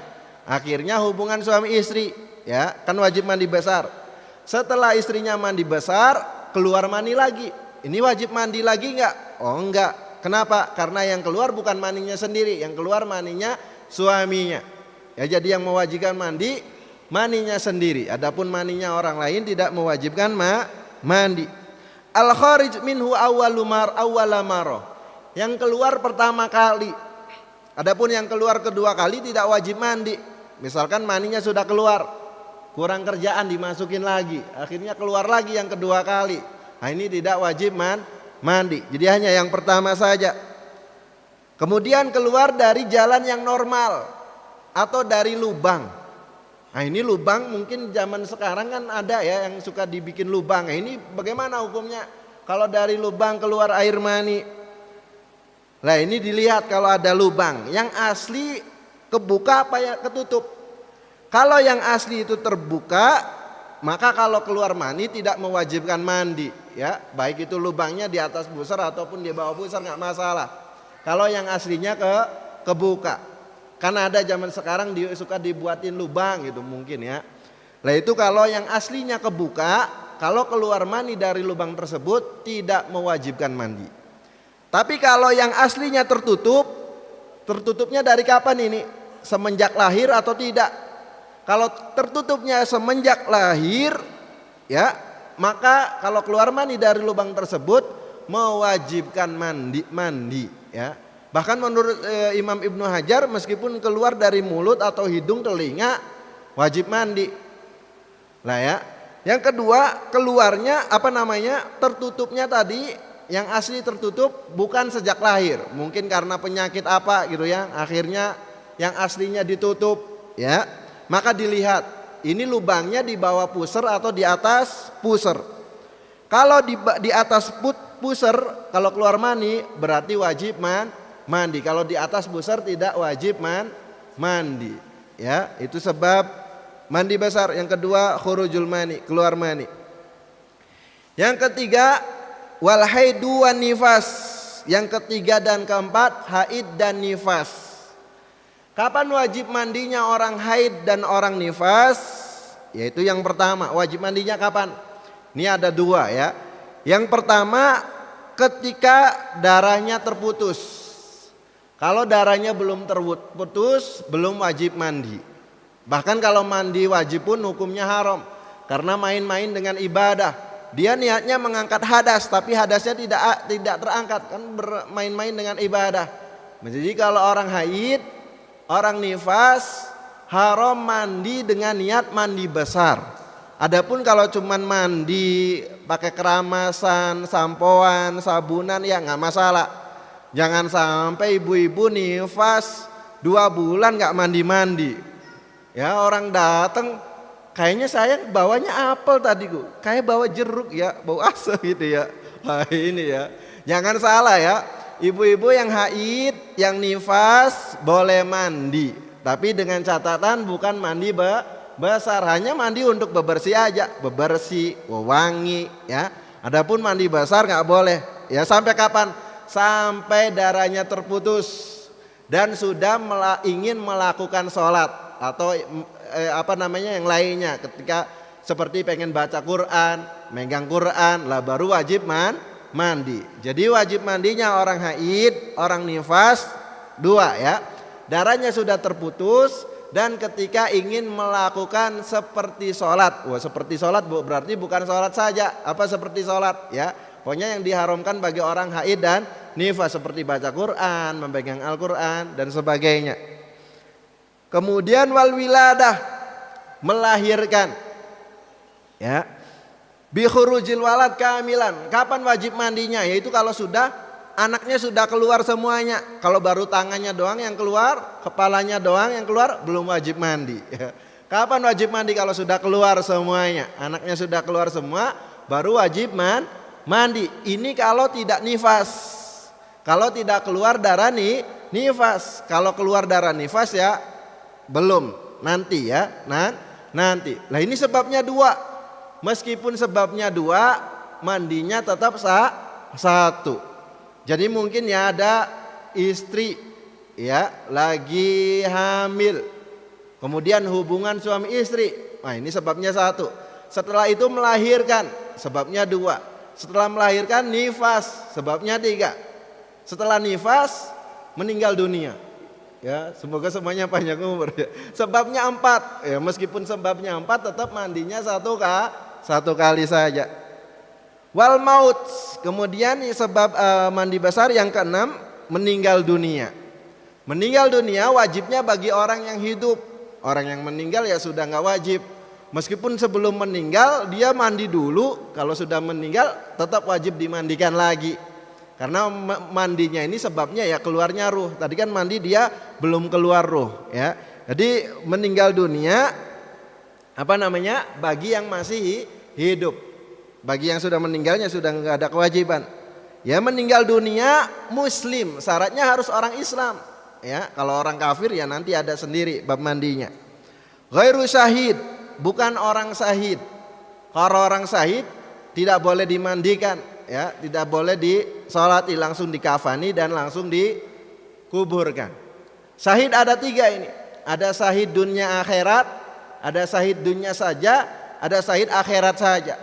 Akhirnya hubungan suami istri, ya, kan wajib mandi besar. Setelah istrinya mandi besar, keluar mani lagi. Ini wajib mandi lagi enggak? Oh enggak. Kenapa? Karena yang keluar bukan maninya sendiri, yang keluar maninya suaminya. Ya, jadi yang mewajibkan mandi maninya sendiri. Adapun maninya orang lain tidak mewajibkan mandi. Al kharij minhu awwala marah. Yang keluar pertama kali. Adapun yang keluar kedua kali tidak wajib mandi. Misalkan maninya sudah keluar, kurang kerjaan dimasukin lagi, akhirnya keluar lagi yang kedua kali. Nah ini tidak wajib mandi. Jadi hanya yang pertama saja. Kemudian keluar dari jalan yang normal atau dari lubang. Nah ini lubang mungkin zaman sekarang kan ada ya yang suka dibikin lubang. Nah ini bagaimana hukumnya? Kalau dari lubang keluar air mani. Nah ini dilihat kalau ada lubang. Yang asli kebuka apa ya ketutup. Kalau yang asli itu terbuka, maka kalau keluar mani tidak mewajibkan mandi. Ya, baik itu lubangnya di atas pusar ataupun di bawah pusar nggak masalah. Kalau yang aslinya kebuka. Karena ada zaman sekarang suka dibuatin lubang gitu mungkin ya. Nah itu kalau yang aslinya kebuka, kalau keluar mani dari lubang tersebut tidak mewajibkan mandi. Tapi kalau yang aslinya tertutup, tertutupnya dari kapan ini? Semenjak lahir atau tidak? Kalau tertutupnya semenjak lahir, ya maka kalau keluar mani dari lubang tersebut mewajibkan mandi ya. Bahkan menurut Imam Ibnu Hajar meskipun keluar dari mulut atau hidung telinga wajib mandi. Nah ya. Yang kedua keluarnya tertutupnya tadi yang asli tertutup bukan sejak lahir. Mungkin karena penyakit apa gitu ya. Akhirnya yang aslinya ditutup ya. Maka dilihat ini lubangnya di bawah pusar atau di atas pusar. Kalau di atas pusar kalau keluar mani berarti wajib mandi. Kalau di atas pusar tidak wajib mandi. Ya, itu sebab mandi besar. Yang kedua khurujul mani, keluar mani. Yang ketiga wal haidu wan nifas. Yang ketiga dan keempat haid dan nifas. Kapan wajib mandinya orang haid dan orang nifas? Yaitu yang pertama, wajib mandinya kapan? Ini ada dua ya. Yang pertama ketika darahnya terputus. Kalau darahnya belum terputus, belum wajib mandi. Bahkan kalau mandi wajib pun hukumnya haram. Karena main-main dengan ibadah. Dia niatnya mengangkat hadas, tapi hadasnya tidak terangkat. Kan bermain-main dengan ibadah. Jadi kalau orang haid, orang nifas, haram mandi dengan niat mandi besar. Adapun kalau cuman mandi pakai keramasan, sampoan, sabunan ya nggak masalah. Jangan sampai ibu-ibu nifas 2 bulan nggak mandi-mandi. Ya orang datang kayaknya saya bawanya apel tadi kayak bawa jeruk ya, bau asam gitu ya. Nah ini ya, jangan salah ya. Ibu-ibu yang haid, yang nifas boleh mandi, tapi dengan catatan bukan mandi besar, hanya mandi untuk bebersih aja, bebersih, wangi ya. Adapun mandi besar nggak boleh. Ya sampai kapan? Sampai darahnya terputus dan sudah ingin melakukan sholat atau yang lainnya. Ketika seperti pengen baca Quran, megang Quran, lah baru wajib mandi. Jadi wajib mandinya orang haid, orang nifas 2 ya. Darahnya sudah terputus dan ketika ingin melakukan seperti sholat. Wah seperti sholat berarti bukan sholat saja. Apa seperti sholat ya. Pokoknya yang diharamkan bagi orang haid dan nifas seperti baca Quran, memegang Al-Quran dan sebagainya. Kemudian wal wiladah, melahirkan ya. Bi khurujil walad kamilan. Kapan wajib mandinya? Yaitu kalau sudah anaknya sudah keluar semuanya. Kalau baru tangannya doang yang keluar, kepalanya doang yang keluar, belum wajib mandi. Kapan wajib mandi? Kalau sudah keluar semuanya, anaknya sudah keluar semua, baru wajib mandi. Ini kalau tidak nifas. Kalau tidak keluar darah nifas. Kalau keluar darah nifas ya belum, nanti ya. Nanti. Lah ini sebabnya 2. Meskipun sebabnya 2, mandinya tetap 1. Jadi mungkin ya ada istri ya lagi hamil. Kemudian hubungan suami istri. Nah, ini sebabnya 1. Setelah itu melahirkan, sebabnya 2. Setelah melahirkan nifas, sebabnya 3. Setelah nifas meninggal dunia. Ya, semoga semuanya panjang umur ya. Sebabnya 4. Ya, meskipun sebabnya 4 tetap mandinya 1 kali saja. Wal maut. Kemudian sebab mandi besar yang ke-6 meninggal dunia. Meninggal dunia wajibnya bagi orang yang hidup. Orang yang meninggal ya sudah nggak wajib. Meskipun sebelum meninggal dia mandi dulu, kalau sudah meninggal tetap wajib dimandikan lagi. Karena mandinya ini sebabnya ya keluarnya ruh. Tadi kan mandi dia belum keluar ruh ya. Jadi meninggal dunia bagi yang masih hidup. Bagi yang sudah meninggalnya sudah nggak ada kewajiban. Ya meninggal dunia muslim, syaratnya harus orang Islam. Ya, kalau orang kafir ya nanti ada sendiri bab mandinya. Ghairu syahid, bukan orang syahid. Kalau orang syahid tidak boleh dimandikan, ya, tidak boleh disolati, langsung dikafani dan langsung dikuburkan. Syahid ada 3 ini. Ada syahid dunia akhirat, ada syahid dunia saja, ada syahid akhirat saja.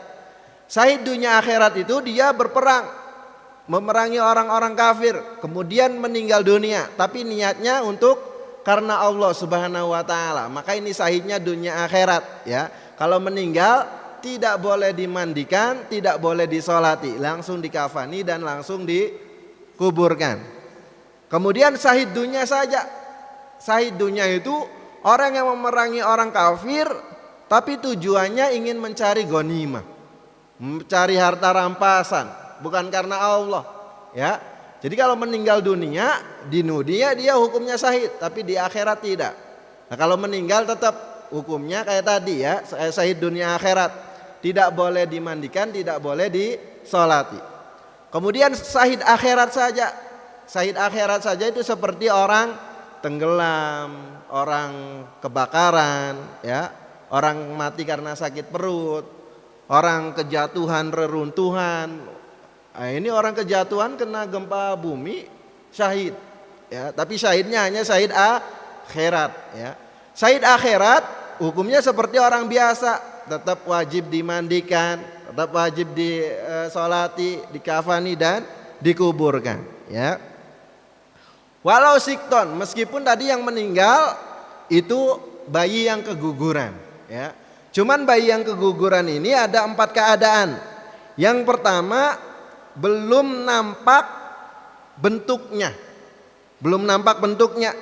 Syahid dunia akhirat itu dia berperang, memerangi orang-orang kafir, kemudian meninggal dunia, tapi niatnya untuk karena Allah Subhanahu wa taala. Maka ini syahidnya dunia akhirat, ya. Kalau meninggal tidak boleh dimandikan, tidak boleh disolati, langsung dikafani dan langsung dikuburkan. Kemudian syahid dunia saja. Syahid dunia itu orang yang memerangi orang kafir tapi tujuannya ingin mencari ghanimah, mencari harta rampasan, bukan karena Allah, ya. Jadi kalau meninggal dunia di dunia dia hukumnya syahid, tapi di akhirat tidak. Nah, kalau meninggal tetap hukumnya kayak tadi ya, syahid dunia akhirat, tidak boleh dimandikan, tidak boleh disolati. Kemudian syahid akhirat saja. Syahid akhirat saja itu seperti orang tenggelam, orang kebakaran, ya, orang mati karena sakit perut, orang kejatuhan reruntuhan. Nah, ini orang kejatuhan kena gempa bumi syahid, ya, tapi syahidnya hanya syahid akhirat, ya. Syahid akhirat hukumnya seperti orang biasa, tetap wajib dimandikan, tetap wajib disolati, dikafani dan dikuburkan, ya. Walau sikton, meskipun tadi yang meninggal itu bayi yang keguguran, ya. Cuman bayi yang keguguran ini ada 4 keadaan. Yang pertama, belum nampak bentuknya. Belum nampak bentuknya.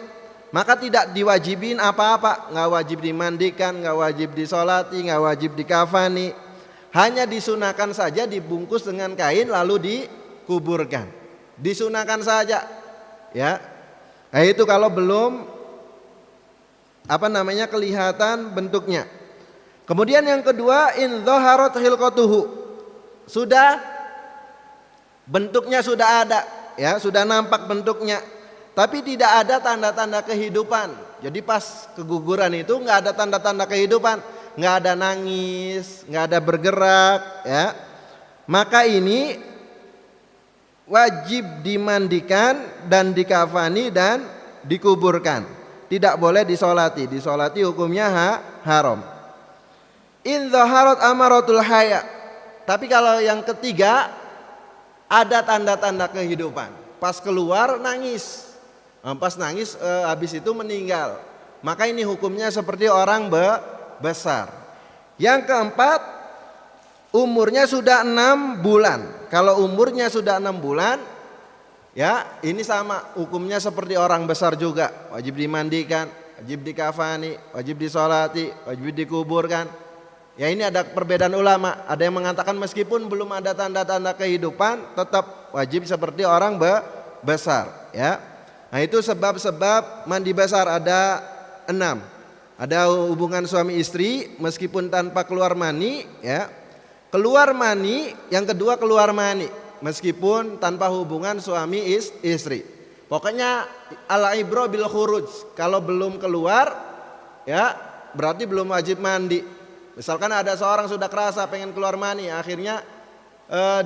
Maka tidak diwajibin apa-apa, nggak wajib dimandikan, nggak wajib disolati, nggak wajib dikafani. Hanya disunahkan saja dibungkus dengan kain lalu dikuburkan. Disunahkan saja, ya. Nah itu kalau belum kelihatan bentuknya. Kemudian yang kedua, in dhaharat hilqatuhu, sudah bentuknya sudah ada, ya, sudah nampak bentuknya, tapi tidak ada tanda-tanda kehidupan. Jadi pas keguguran itu nggak ada tanda-tanda kehidupan, nggak ada nangis, nggak ada bergerak, ya. Maka ini wajib dimandikan dan dikafani dan dikuburkan. Tidak boleh disolati. Disolati hukumnya haram. In dhaharat amaratul haya. Tapi kalau yang ketiga ada tanda-tanda kehidupan. Pas keluar nangis. Pas nangis habis itu meninggal. Maka ini hukumnya seperti orang besar. Yang keempat, umurnya sudah 6 bulan. Kalau umurnya sudah 6 bulan, ya ini sama hukumnya seperti orang besar juga. Wajib dimandikan, wajib dikafani, wajib disolati, wajib dikuburkan. Ya ini ada perbedaan ulama. Ada yang mengatakan meskipun belum ada tanda-tanda kehidupan, tetap wajib seperti orang besar. Ya. Nah itu sebab-sebab mandi besar ada 6. Ada hubungan suami istri meskipun tanpa keluar mani, ya. Keluar mani, yang kedua keluar mani meskipun tanpa hubungan suami istri. Pokoknya al-ibra bil khuruj. Kalau belum keluar, ya berarti belum wajib mandi. Misalkan ada seorang sudah kerasa pengen keluar mani, akhirnya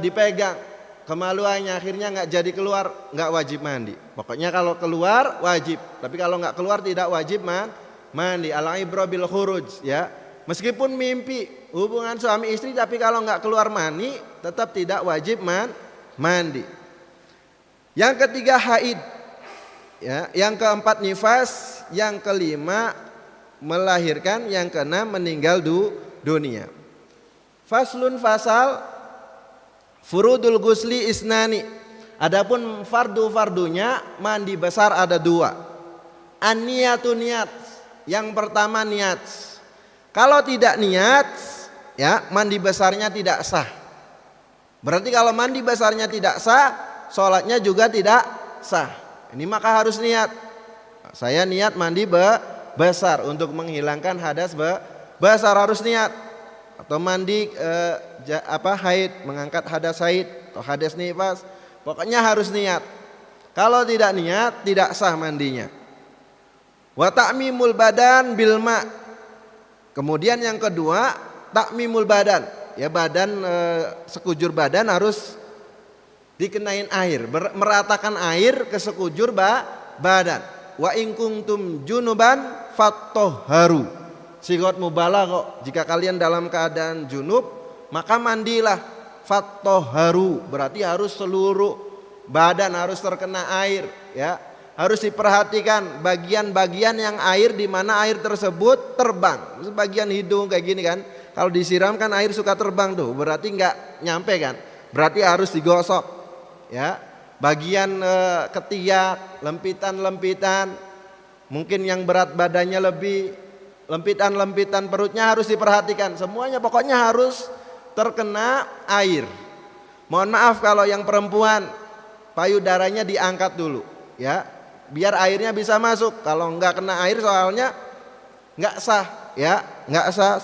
dipegang, kemaluannya akhirnya nggak jadi keluar, nggak wajib mandi. Pokoknya kalau keluar wajib, tapi kalau nggak keluar tidak wajib mandi. Al-ibra bil khuruj, ya. Meskipun mimpi hubungan suami istri, tapi kalau nggak keluar mani tetap tidak wajib mandi. Yang ketiga haid, ya. Yang keempat nifas, yang kelima melahirkan, yang keenam meninggal dunia. Faslun fasal, furudul gusli isnani. Adapun fardu-fardunya mandi besar ada 2. An-niyatu niat. Yang pertama niat. Kalau tidak niat, ya mandi besarnya tidak sah. Berarti kalau mandi besarnya tidak sah, sholatnya juga tidak sah. Ini maka harus niat. Saya niat mandi besar untuk menghilangkan hadas besar, harus niat. Atau mandi haid, mengangkat hadas haid atau hadas nifas, pokoknya harus niat. Kalau tidak niat tidak sah mandinya. Wa ta'mimul badan bil ma. Kemudian yang kedua, ta'mimul badan. Ya badan sekujur badan harus dikenain air, meratakan air ke sekujur badan. Wa in kuntum junuban fattoharu. Sigot mubalaghah, jika kalian dalam keadaan junub maka mandilah. Fattoharu berarti harus seluruh badan harus terkena air, ya. Harus diperhatikan bagian-bagian yang air di mana air tersebut terbang. Bagian hidung kayak gini kan, kalau disiram kan air suka terbang tuh, berarti nggak nyampe kan, berarti harus digosok, ya. Bagian ketiak, lempitan-lempitan, mungkin yang berat badannya lebih, lempitan-lempitan perutnya harus diperhatikan. Semuanya pokoknya harus terkena air. Mohon maaf kalau yang perempuan payudaranya diangkat dulu, ya. Biar airnya bisa masuk. Kalau enggak kena air soalnya enggak sah, ya, enggak sah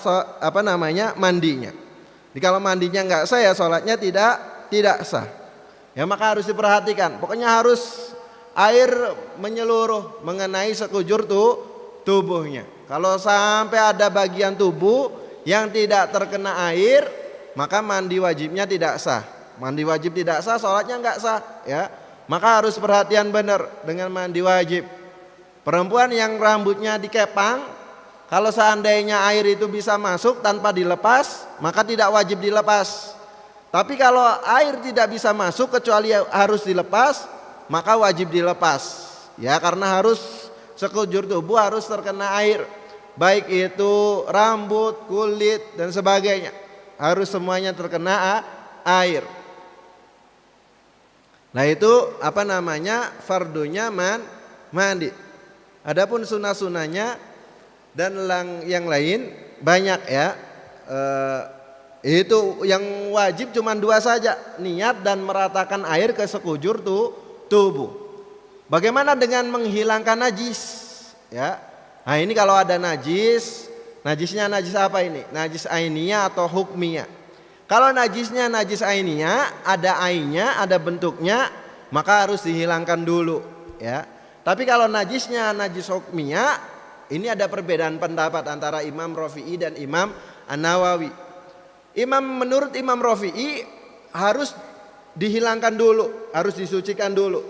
mandinya. Jadi kalau mandinya enggak sah ya sholatnya tidak sah. Ya maka harus diperhatikan. Pokoknya harus air menyeluruh mengenai sekujur tubuhnya. Kalau sampai ada bagian tubuh yang tidak terkena air, maka mandi wajibnya tidak sah. Mandi wajib tidak sah, sholatnya enggak sah, ya. Maka harus perhatian benar dengan mandi wajib. Perempuan yang rambutnya dikepang, kalau seandainya air itu bisa masuk tanpa dilepas, maka tidak wajib dilepas. Tapi kalau air tidak bisa masuk kecuali harus dilepas, maka wajib dilepas. Ya, karena harus sekujur tubuh harus terkena air. Baik itu rambut, kulit dan sebagainya. Harus semuanya terkena air. Nah itu fardunya mandi. Adapun sunah-sunahnya dan yang lain banyak, ya. Itu yang wajib cuma 2 saja, niat dan meratakan air ke sekujur tubuh. Bagaimana dengan menghilangkan najis, ya? Nah ini kalau ada najisnya najis apa ini? Najis ainiyah atau hukmiyah? Kalau najisnya najis ainiyah, ada ainnya, ada bentuknya, maka harus dihilangkan dulu, ya. Tapi kalau najisnya najis hukmiyah, ini ada perbedaan pendapat antara Imam Rafi'i dan Imam An-Nawawi. Menurut Imam Rafi'i harus dihilangkan dulu, harus disucikan dulu.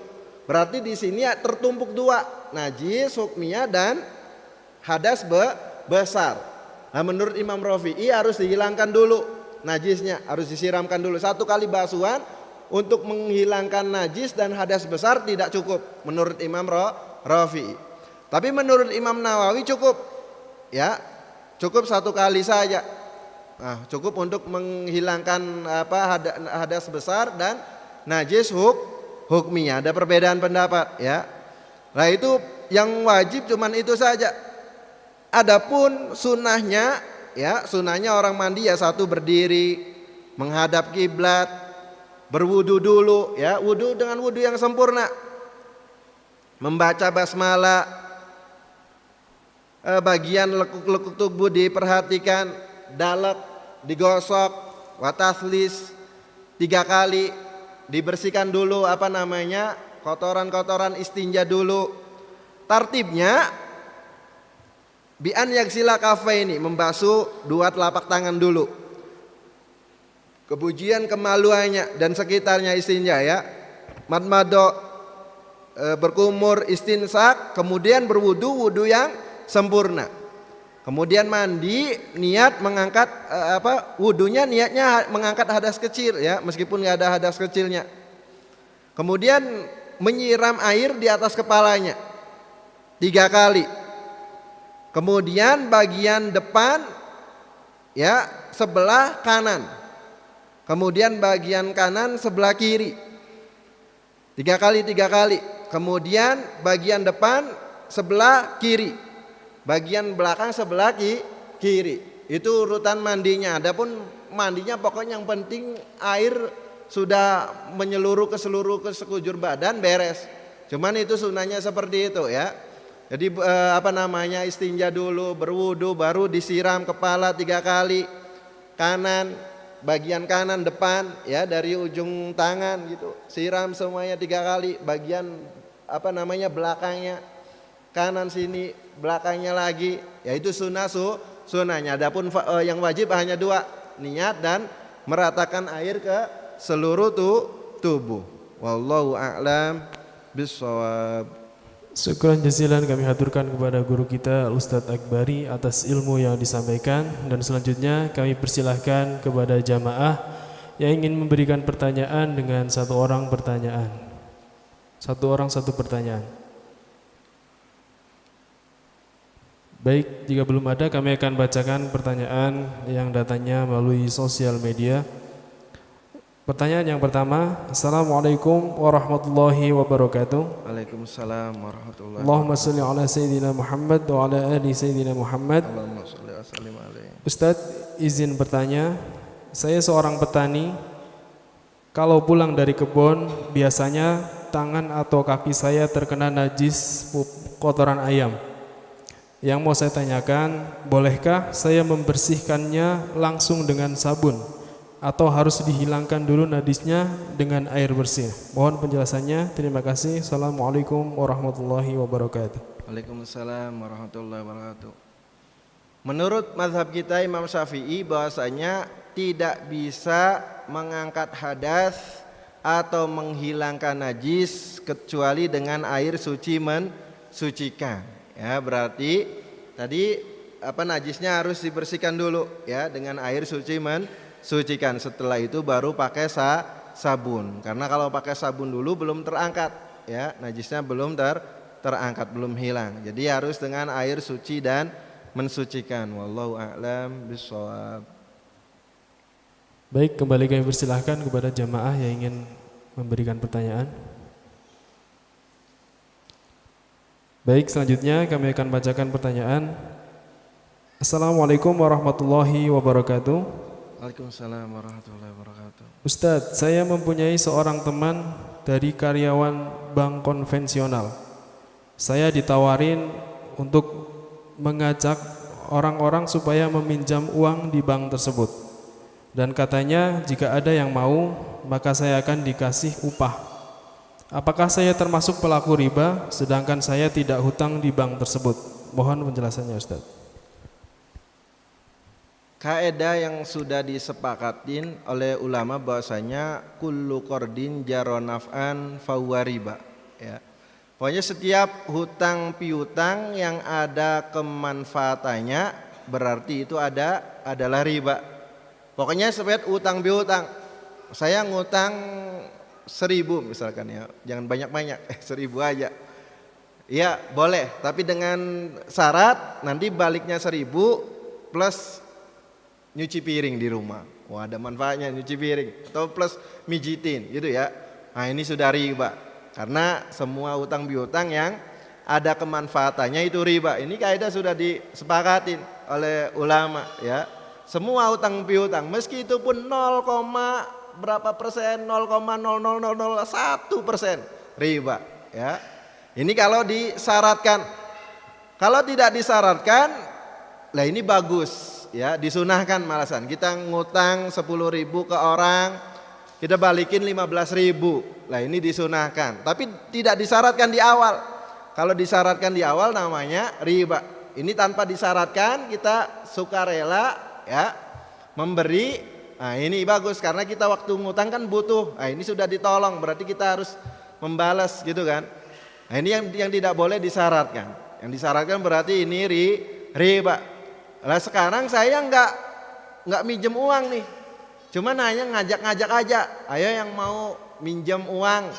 Berarti di sini tertumpuk 2, najis hukmiyah dan hadas besar. Nah menurut Imam Rafi'i harus dihilangkan dulu. Najisnya harus disiramkan dulu 1 kali basuhan untuk menghilangkan najis dan hadas besar tidak cukup menurut Imam Rafi'i. Tapi menurut Imam Nawawi cukup, ya, cukup 1 kali saja. Nah, cukup untuk menghilangkan hadas besar dan najis hukmiyah. Ada perbedaan pendapat, ya. Nah itu yang wajib cuman itu saja. Adapun sunnahnya, ya, sunnahnya orang mandi ya 1 berdiri, menghadap kiblat, berwudu dulu, ya, wudu dengan wudu yang sempurna, membaca basmalah, bagian lekuk-lekuk tubuh diperhatikan, dalak digosok, wataslis 3 kali, dibersihkan dulu kotoran-kotoran, istinja dulu. Tartibnya bi an yagsila kafaini, membasuh 2 telapak tangan dulu. Kemudian kemaluannya dan sekitarnya istinja, ya. Madmado, berkumur, istinsak, kemudian berwudu yang sempurna. Kemudian mandi, niat mengangkat wudunya niatnya mengangkat hadas kecil, ya, meskipun nggak ada hadas kecilnya. Kemudian menyiram air di atas kepalanya 3 kali. Kemudian bagian depan, ya, sebelah kanan. Kemudian bagian kanan sebelah kiri. 3 kali. Kemudian bagian depan sebelah kiri. bagian belakang sebelah kiri. Itu urutan mandinya. Adapun mandinya pokoknya yang penting air sudah menyeluruh ke sekujur badan beres. Cuman itu sunahnya seperti itu ya. Jadi istinja dulu, berwudu, baru disiram kepala 3 kali, kanan, bagian kanan depan ya dari ujung tangan gitu, siram semuanya 3 kali, bagian belakangnya, kanan sini, belakangnya lagi, ya itu sunahnya. Adapun yang wajib hanya 2, niat dan meratakan air ke seluruh tubuh. Wallahu a'lam bishawab. Syukran jazilan kami haturkan kepada guru kita Ustadz Akbari atas ilmu yang disampaikan, dan selanjutnya kami persilahkan kepada jamaah yang ingin memberikan pertanyaan dengan 1 orang pertanyaan. 1 orang 1 pertanyaan. Baik, jika belum ada kami akan bacakan pertanyaan yang datangnya melalui sosial media. Pertanyaan yang pertama, Assalamualaikum warahmatullahi wabarakatuh. Waalaikumsalam warahmatullahi wabarakatuh. Allahumma salli ala Sayyidina Muhammad wa ala ali Sayyidina Muhammad. Allahumma salli wa sallim alaihi. Ustadz, izin bertanya, saya seorang petani. Kalau pulang dari kebun, biasanya tangan atau kaki saya terkena najis kotoran ayam. Yang mau saya tanyakan, bolehkah saya membersihkannya langsung dengan sabun, atau harus dihilangkan dulu najisnya dengan air bersih? Mohon penjelasannya. Terima kasih. Assalamualaikum warahmatullahi wabarakatuh. Waalaikumsalam warahmatullahi wabarakatuh. Menurut mazhab kita Imam Syafi'i bahwasanya tidak bisa mengangkat hadas atau menghilangkan najis kecuali dengan air suci mensucikan. Ya, berarti tadi najisnya harus dibersihkan dulu ya dengan air suci mensucikan. Setelah itu baru pakai sabun. Karena kalau pakai sabun dulu belum terangkat ya, najisnya belum terangkat, belum hilang. Jadi harus dengan air suci dan mensucikan. Wallahu a'lam bishawab. Baik, kembali kami persilahkan kepada jamaah yang ingin memberikan pertanyaan. Baik, selanjutnya kami akan bacakan pertanyaan. Assalamualaikum warahmatullahi wabarakatuh. Waalaikumsalam warahmatullahi wabarakatuh. Ustadz, saya mempunyai seorang teman dari karyawan bank konvensional. Saya ditawarin untuk mengajak orang-orang supaya meminjam uang di bank tersebut. Dan katanya jika ada yang mau, maka saya akan dikasih upah. Apakah saya termasuk pelaku riba sedangkan saya tidak hutang di bank tersebut? Mohon penjelasannya Ustaz. Kaidah yang sudah disepakatin oleh ulama bahwasanya kullu qardin jaro naf'an fahuwa riba ya. Pokoknya setiap hutang piutang yang ada kemanfaatannya berarti itu adalah riba. Pokoknya setiap utang piutang, saya ngutang 1.000 misalkan ya, jangan banyak-banyak, 1.000 aja. Ya boleh, tapi dengan syarat nanti baliknya 1.000 plus nyuci piring di rumah. Wah, ada manfaatnya nyuci piring, atau plus mijitin gitu ya. Nah ini sudah riba, karena semua utang piutang yang ada kemanfaatannya itu riba. Ini kaidah sudah disepakatin oleh ulama ya. Semua utang piutang meski itu pun 0, berapa persen, 0,00001% riba ya. Ini kalau disyaratkan. Kalau tidak disyaratkan, lah ini bagus ya, disunahkan malasan. Kita ngutang 10.000 ke orang, kita balikin 15.000. Lah ini disunahkan. Tapi tidak disyaratkan di awal. Kalau disyaratkan di awal namanya riba. Ini tanpa disyaratkan, kita sukarela ya memberi. Nah ini bagus karena kita waktu ngutang kan butuh. Nah ini sudah ditolong, berarti kita harus membalas gitu kan. Nah ini yang tidak boleh disyaratkan. Yang disyaratkan berarti ini riba. Lah sekarang saya nggak minjem uang nih, cuman hanya ngajak-ngajak aja. Ayo yang mau minjem uang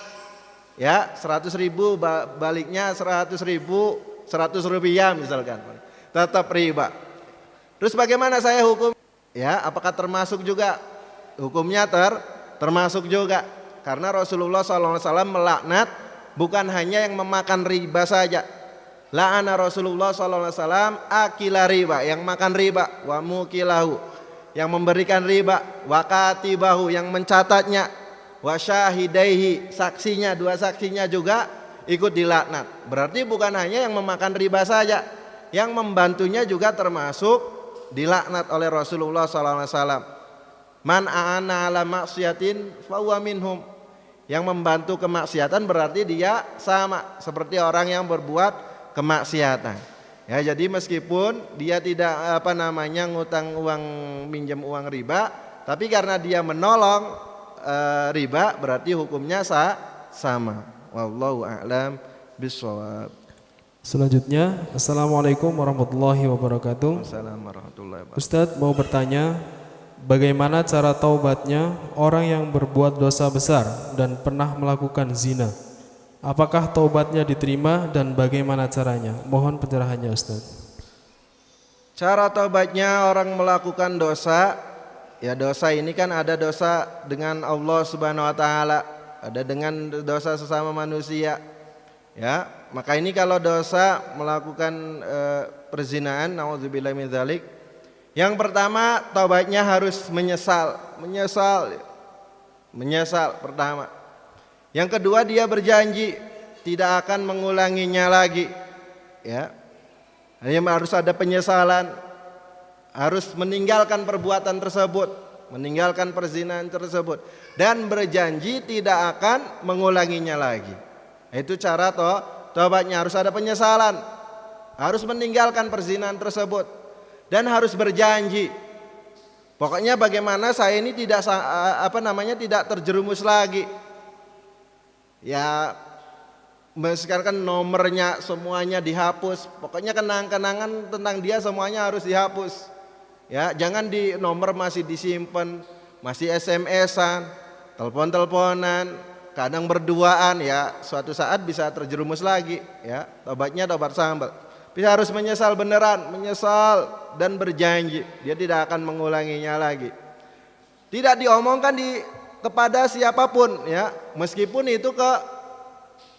ya 100.000 baliknya 100.000, 100 rupiah misalkan, tetap riba. Terus bagaimana saya hukum? Ya, apakah termasuk juga? Hukumnya termasuk juga. Karena Rasulullah SAW melaknat bukan hanya yang memakan riba saja. la'ana Rasulullah sallallahu alaihi wasallam akila riba, yang makan riba, wa mukilahu, yang memberikan riba, wa katibahu, yang mencatatnya, wa syahidaihi, saksinya, dua saksinya juga ikut dilaknat. Berarti bukan hanya yang memakan riba saja, yang membantunya juga termasuk dilaknat oleh Rasulullah sallallahu alaihi wasallam. Man a'ana ala maksiatin fa huwa minhum. Yang membantu kemaksiatan berarti dia sama seperti orang yang berbuat kemaksiatan. Ya, jadi meskipun dia tidak ngutang uang, minjem uang riba, tapi karena dia menolong riba berarti hukumnya sama. Wallahu a'lam bishawab. Selanjutnya, Assalamualaikum warahmatullahi wabarakatuh. Assalamualaikum warahmatullahi wabarakatuh. Ustadz mau bertanya, bagaimana cara taubatnya orang yang berbuat dosa besar dan pernah melakukan zina? Apakah taubatnya diterima dan bagaimana caranya? Mohon pencerahannya Ustadz. Cara taubatnya orang melakukan dosa, ya dosa ini kan ada dosa dengan Allah Subhanahu wa taala, ada dengan dosa sesama manusia. Ya, maka ini kalau dosa melakukan perzinaan, nauzubillahi min dzalik. Yang pertama, taubatnya harus menyesal pertama. Yang kedua, dia berjanji tidak akan mengulanginya lagi. Ya, harus ada penyesalan, harus meninggalkan perbuatan tersebut, meninggalkan perzinahan tersebut, dan berjanji tidak akan mengulanginya lagi. Itu cara taubatnya, harus ada penyesalan, harus meninggalkan perzinahan tersebut, dan harus berjanji. Pokoknya bagaimana saya ini tidak tidak terjerumus lagi. Ya, sekarang kan nomornya semuanya dihapus. Pokoknya kenang-kenangan tentang dia semuanya harus dihapus. Ya, jangan di nomor masih disimpan, masih SMS-an, telepon-teleponan, kadang berduaan, ya suatu saat bisa terjerumus lagi. Ya, tobatnya tobat sambal. Bisa harus menyesal beneran, menyesal dan berjanji dia tidak akan mengulanginya lagi. Tidak diomongkan kepada siapapun, ya, meskipun itu ke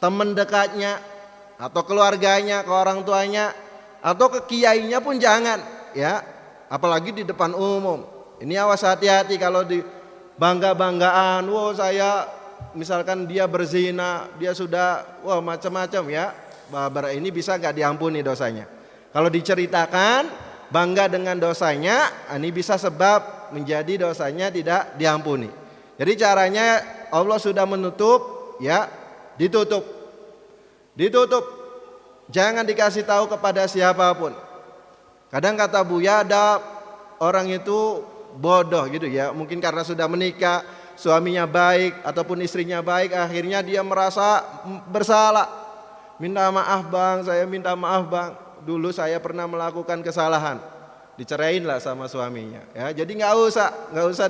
teman dekatnya atau keluarganya, ke orang tuanya atau ke kiainya pun jangan, ya, apalagi di depan umum. Ini awas, hati-hati kalau di bangga-banggaan, wah saya misalkan dia berzina, dia sudah macam-macam, ya, ini bisa gak diampuni dosanya. Kalau diceritakan bangga dengan dosanya, ini bisa sebab menjadi dosanya tidak diampuni. Jadi caranya Allah sudah menutup, ya, ditutup. Jangan dikasih tahu kepada siapapun. Kadang kata Buya, ada orang itu bodoh gitu, ya, mungkin karena sudah menikah, suaminya baik ataupun istrinya baik, akhirnya dia merasa bersalah. Minta maaf bang, saya minta maaf bang, dulu saya pernah melakukan kesalahan. Dicerain lah sama suaminya, ya. Jadi nggak usah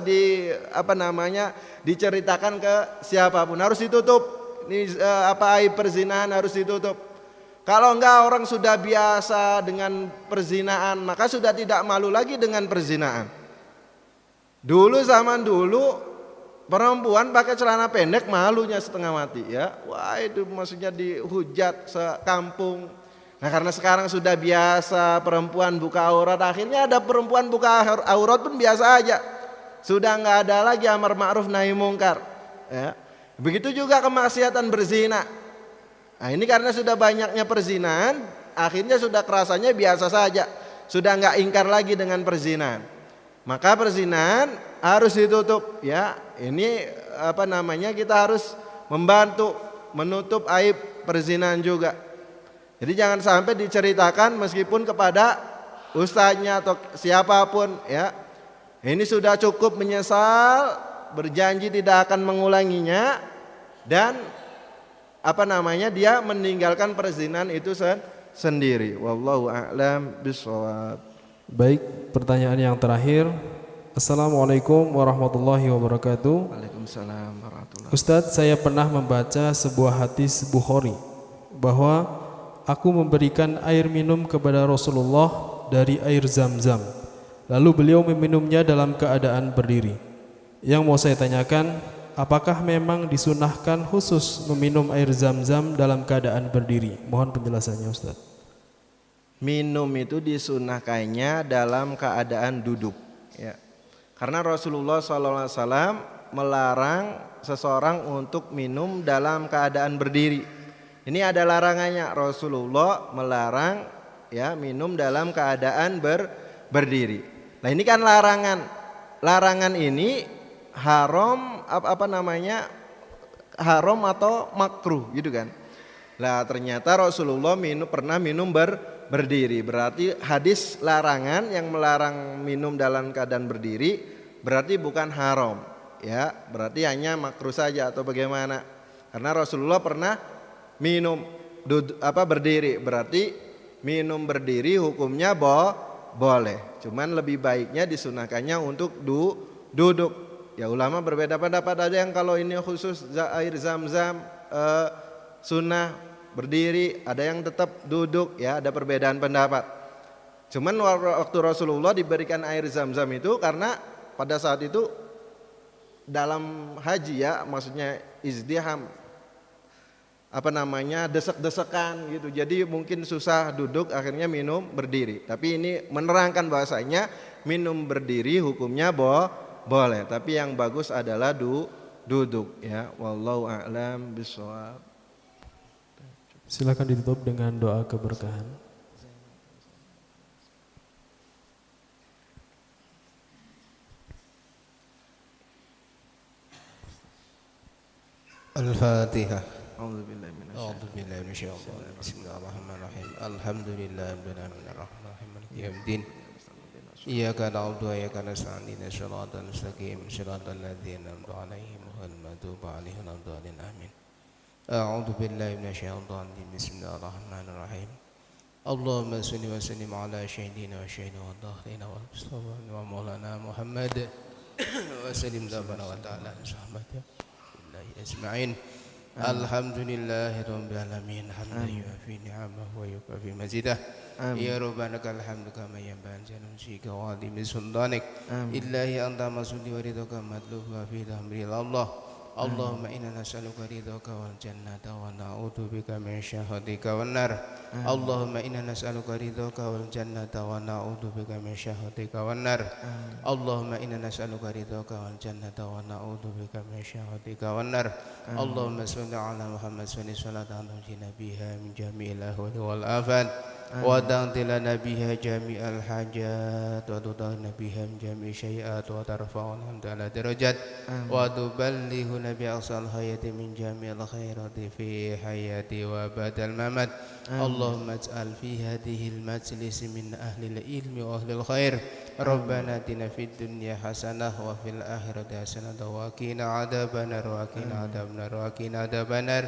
diceritakan ke siapapun, harus ditutup. Ini aib perzinahan harus ditutup. Kalau enggak, orang sudah biasa dengan perzinahan, maka sudah tidak malu lagi dengan perzinahan. Zaman dulu perempuan pakai celana pendek malunya setengah mati, ya. Wah, itu maksudnya dihujat sekampung. Nah, karena sekarang sudah biasa perempuan buka aurat, akhirnya ada perempuan buka aurat pun biasa aja. Sudah nggak ada lagi amar ma'ruf nahi mungkar, ya. Begitu juga kemaksiatan berzina. Nah, ini karena sudah banyaknya perzinahan, akhirnya sudah kerasanya biasa saja. Sudah nggak ingkar lagi dengan perzinahan. Maka perzinahan harus ditutup, ya. Ini kita harus membantu menutup aib perzinahan juga. Jadi jangan sampai diceritakan meskipun kepada ustaznya atau siapapun, ya. Ini sudah cukup menyesal, berjanji tidak akan mengulanginya, dan dia meninggalkan perzinahan itu sendiri. Wallahu a'lam bishawab. Baik, pertanyaan yang terakhir. Assalamualaikum warahmatullahi wabarakatuh. Waalaikumsalam warahmatullahi wabarakatuh. Ustadz, saya pernah membaca sebuah hadis Bukhari bahwa aku memberikan air minum kepada Rasulullah dari air Zam-Zam, lalu beliau meminumnya dalam keadaan berdiri. Yang mau saya tanyakan, apakah memang disunahkan khusus meminum air Zam-Zam dalam keadaan berdiri? Mohon penjelasannya Ustaz. minum itu disunahkannya dalam keadaan duduk ya. Karena Rasulullah SAW melarang seseorang untuk minum dalam keadaan berdiri. Ini ada larangannya. Rasulullah melarang ya minum dalam keadaan berdiri. Nah, ini kan larangan. Larangan ini haram haram atau makruh gitu kan. Lah ternyata Rasulullah pernah minum berdiri. Berarti hadis larangan yang melarang minum dalam keadaan berdiri berarti bukan haram ya, berarti hanya makruh saja atau bagaimana. Karena Rasulullah pernah minum berdiri, berarti minum berdiri hukumnya boleh. Cuman lebih baiknya disunahkannya untuk duduk. Ya ulama berbeda pendapat, ada yang kalau ini khusus air zam-zam sunnah berdiri, ada yang tetap duduk ya, ada perbedaan pendapat. Cuman waktu Rasulullah diberikan air zam-zam itu karena pada saat itu dalam haji ya, maksudnya izdiham desek-desekan gitu, jadi mungkin susah duduk, akhirnya minum berdiri. Tapi ini menerangkan bahasanya minum berdiri hukumnya boleh, tapi yang bagus adalah duduk ya. Wallahu a'lam bishawab. Silakan ditutup dengan doa keberkahan. Al-Fatihah. A'udzubillahi minasyaitonir rajim. Bismillahirrahmanirrahim. Alhamdulillahirabbil alamin arrahmanirrahim maliki yaumiddin. Iyyaka na'budu wa iyyaka nasta'in ihdinas siratal mustaqim siratal ladzina an'amta 'alaihim ghairil maghdubi 'alaihim waladdallin. Amin. A'udzu billahi minasyaitonir rajim. Bismillahirrahmanirrahim. Allahumma shalli wa sallim ala sayyidina wa sayyidina wa dhahrina wa mustafa wa maulana Muhammad wa sallim wa ta'ala sahabati billahi ajma'in. Alhamdulillahi rabbil alamin hamdan yuafi ni'amahu wa yukafi mazidah. Ya Rabbana lakal hamdu kama yanbaghi li wajhika wa 'azimi sultanik. Illahi anta masudi wa ridhaka madlubu wa fi amri Allah. Allahumma inna nas'aluka ridhaka wal jannata wa na'udzu bika min syahhatika wan nar. Allahumma inna nas'aluka ridhaka wal jannata wa na'udzu bika min syahhatika wan nar. Allahumma inna nas'aluka ridhaka wal jannata wa na'udzu bika min syahhatika wan nar. Allahumma shalli ala Muhammad salatan tunjina biha min jami'il ahwali wal afat wa ta'tilana biha jami'al hajat wa tudana biha min jami'i syai'at wa tarfa'una ala darajat wa tuballighuna bi aqsal hayati min jami'il khairati fi hayati wa badal mamat. Allahumma ij'al fi hadhihi al-majlis min ahli al-ilmi wa ahli al-khair. Rabbana atina fid dunya hasanah wa fil akhirati hasanah wa qina adzabannar wa qina adzabannar wa qina adzabannar.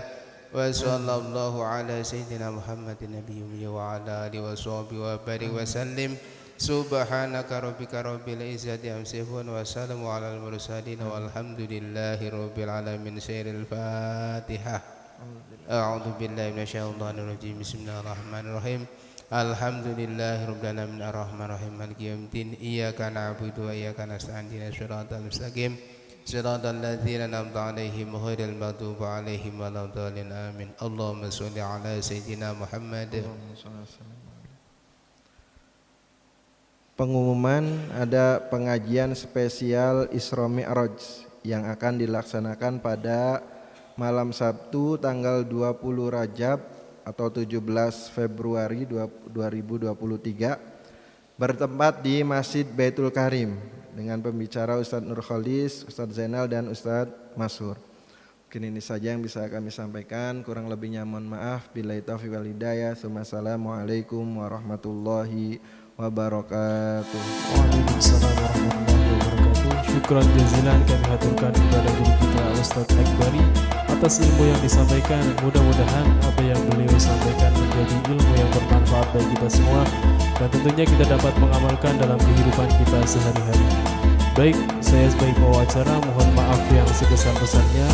Wa sallallahu ala sayyidina Muhammadin nabiyyi wa ala alihi wa sahbihi wa barik wa sallim. Subhanaka rabbika rabbil izzati amma yasifun wa salamun alal mursalin walhamdulillahi rabbil alamin. Syairul Fatihah. A'udzu billahi minasyaitonir rajim. Bismillahirrahmanirrahim. Alhamdulillahi rabbil alamin arrahmanirrahim maliki yaumiddin. Iyyaka na'budu wa iyyaka nasta'in ihdinas siratal mustaqim siratal ladzina an'amta 'alaihim ghairil maghdubi 'alaihim waladdallin. Amin. Allahumma shalli ala sayyidina Muhammad. Pengumuman ada pengajian spesial Isra Mi'raj yang akan dilaksanakan pada malam Sabtu tanggal 20 Rajab atau 17 Februari 2023 bertempat di Masjid Baitul Karim dengan pembicara Ustadz Nur Khalis, Ustadz Zainal dan Ustadz Masur. Mungkin ini saja yang bisa kami sampaikan, kurang lebihnya mohon maaf. Billahi taufiq wal hidayah. Assalamualaikum warahmatullahi wabarakatuh. Waalaikumsalam warahmatullahi wabarakatuh. Syukran jazilan kami haturkan kepada guru kita Ustadz Akbari atas ilmu yang disampaikan. Mudah-mudahan apa yang beliau sampaikan menjadi ilmu yang bermanfaat bagi kita semua, dan tentunya kita dapat mengamalkan dalam kehidupan kita sehari-hari. Baik, saya sebagai pembawa acara mohon maaf yang sebesar-besarnya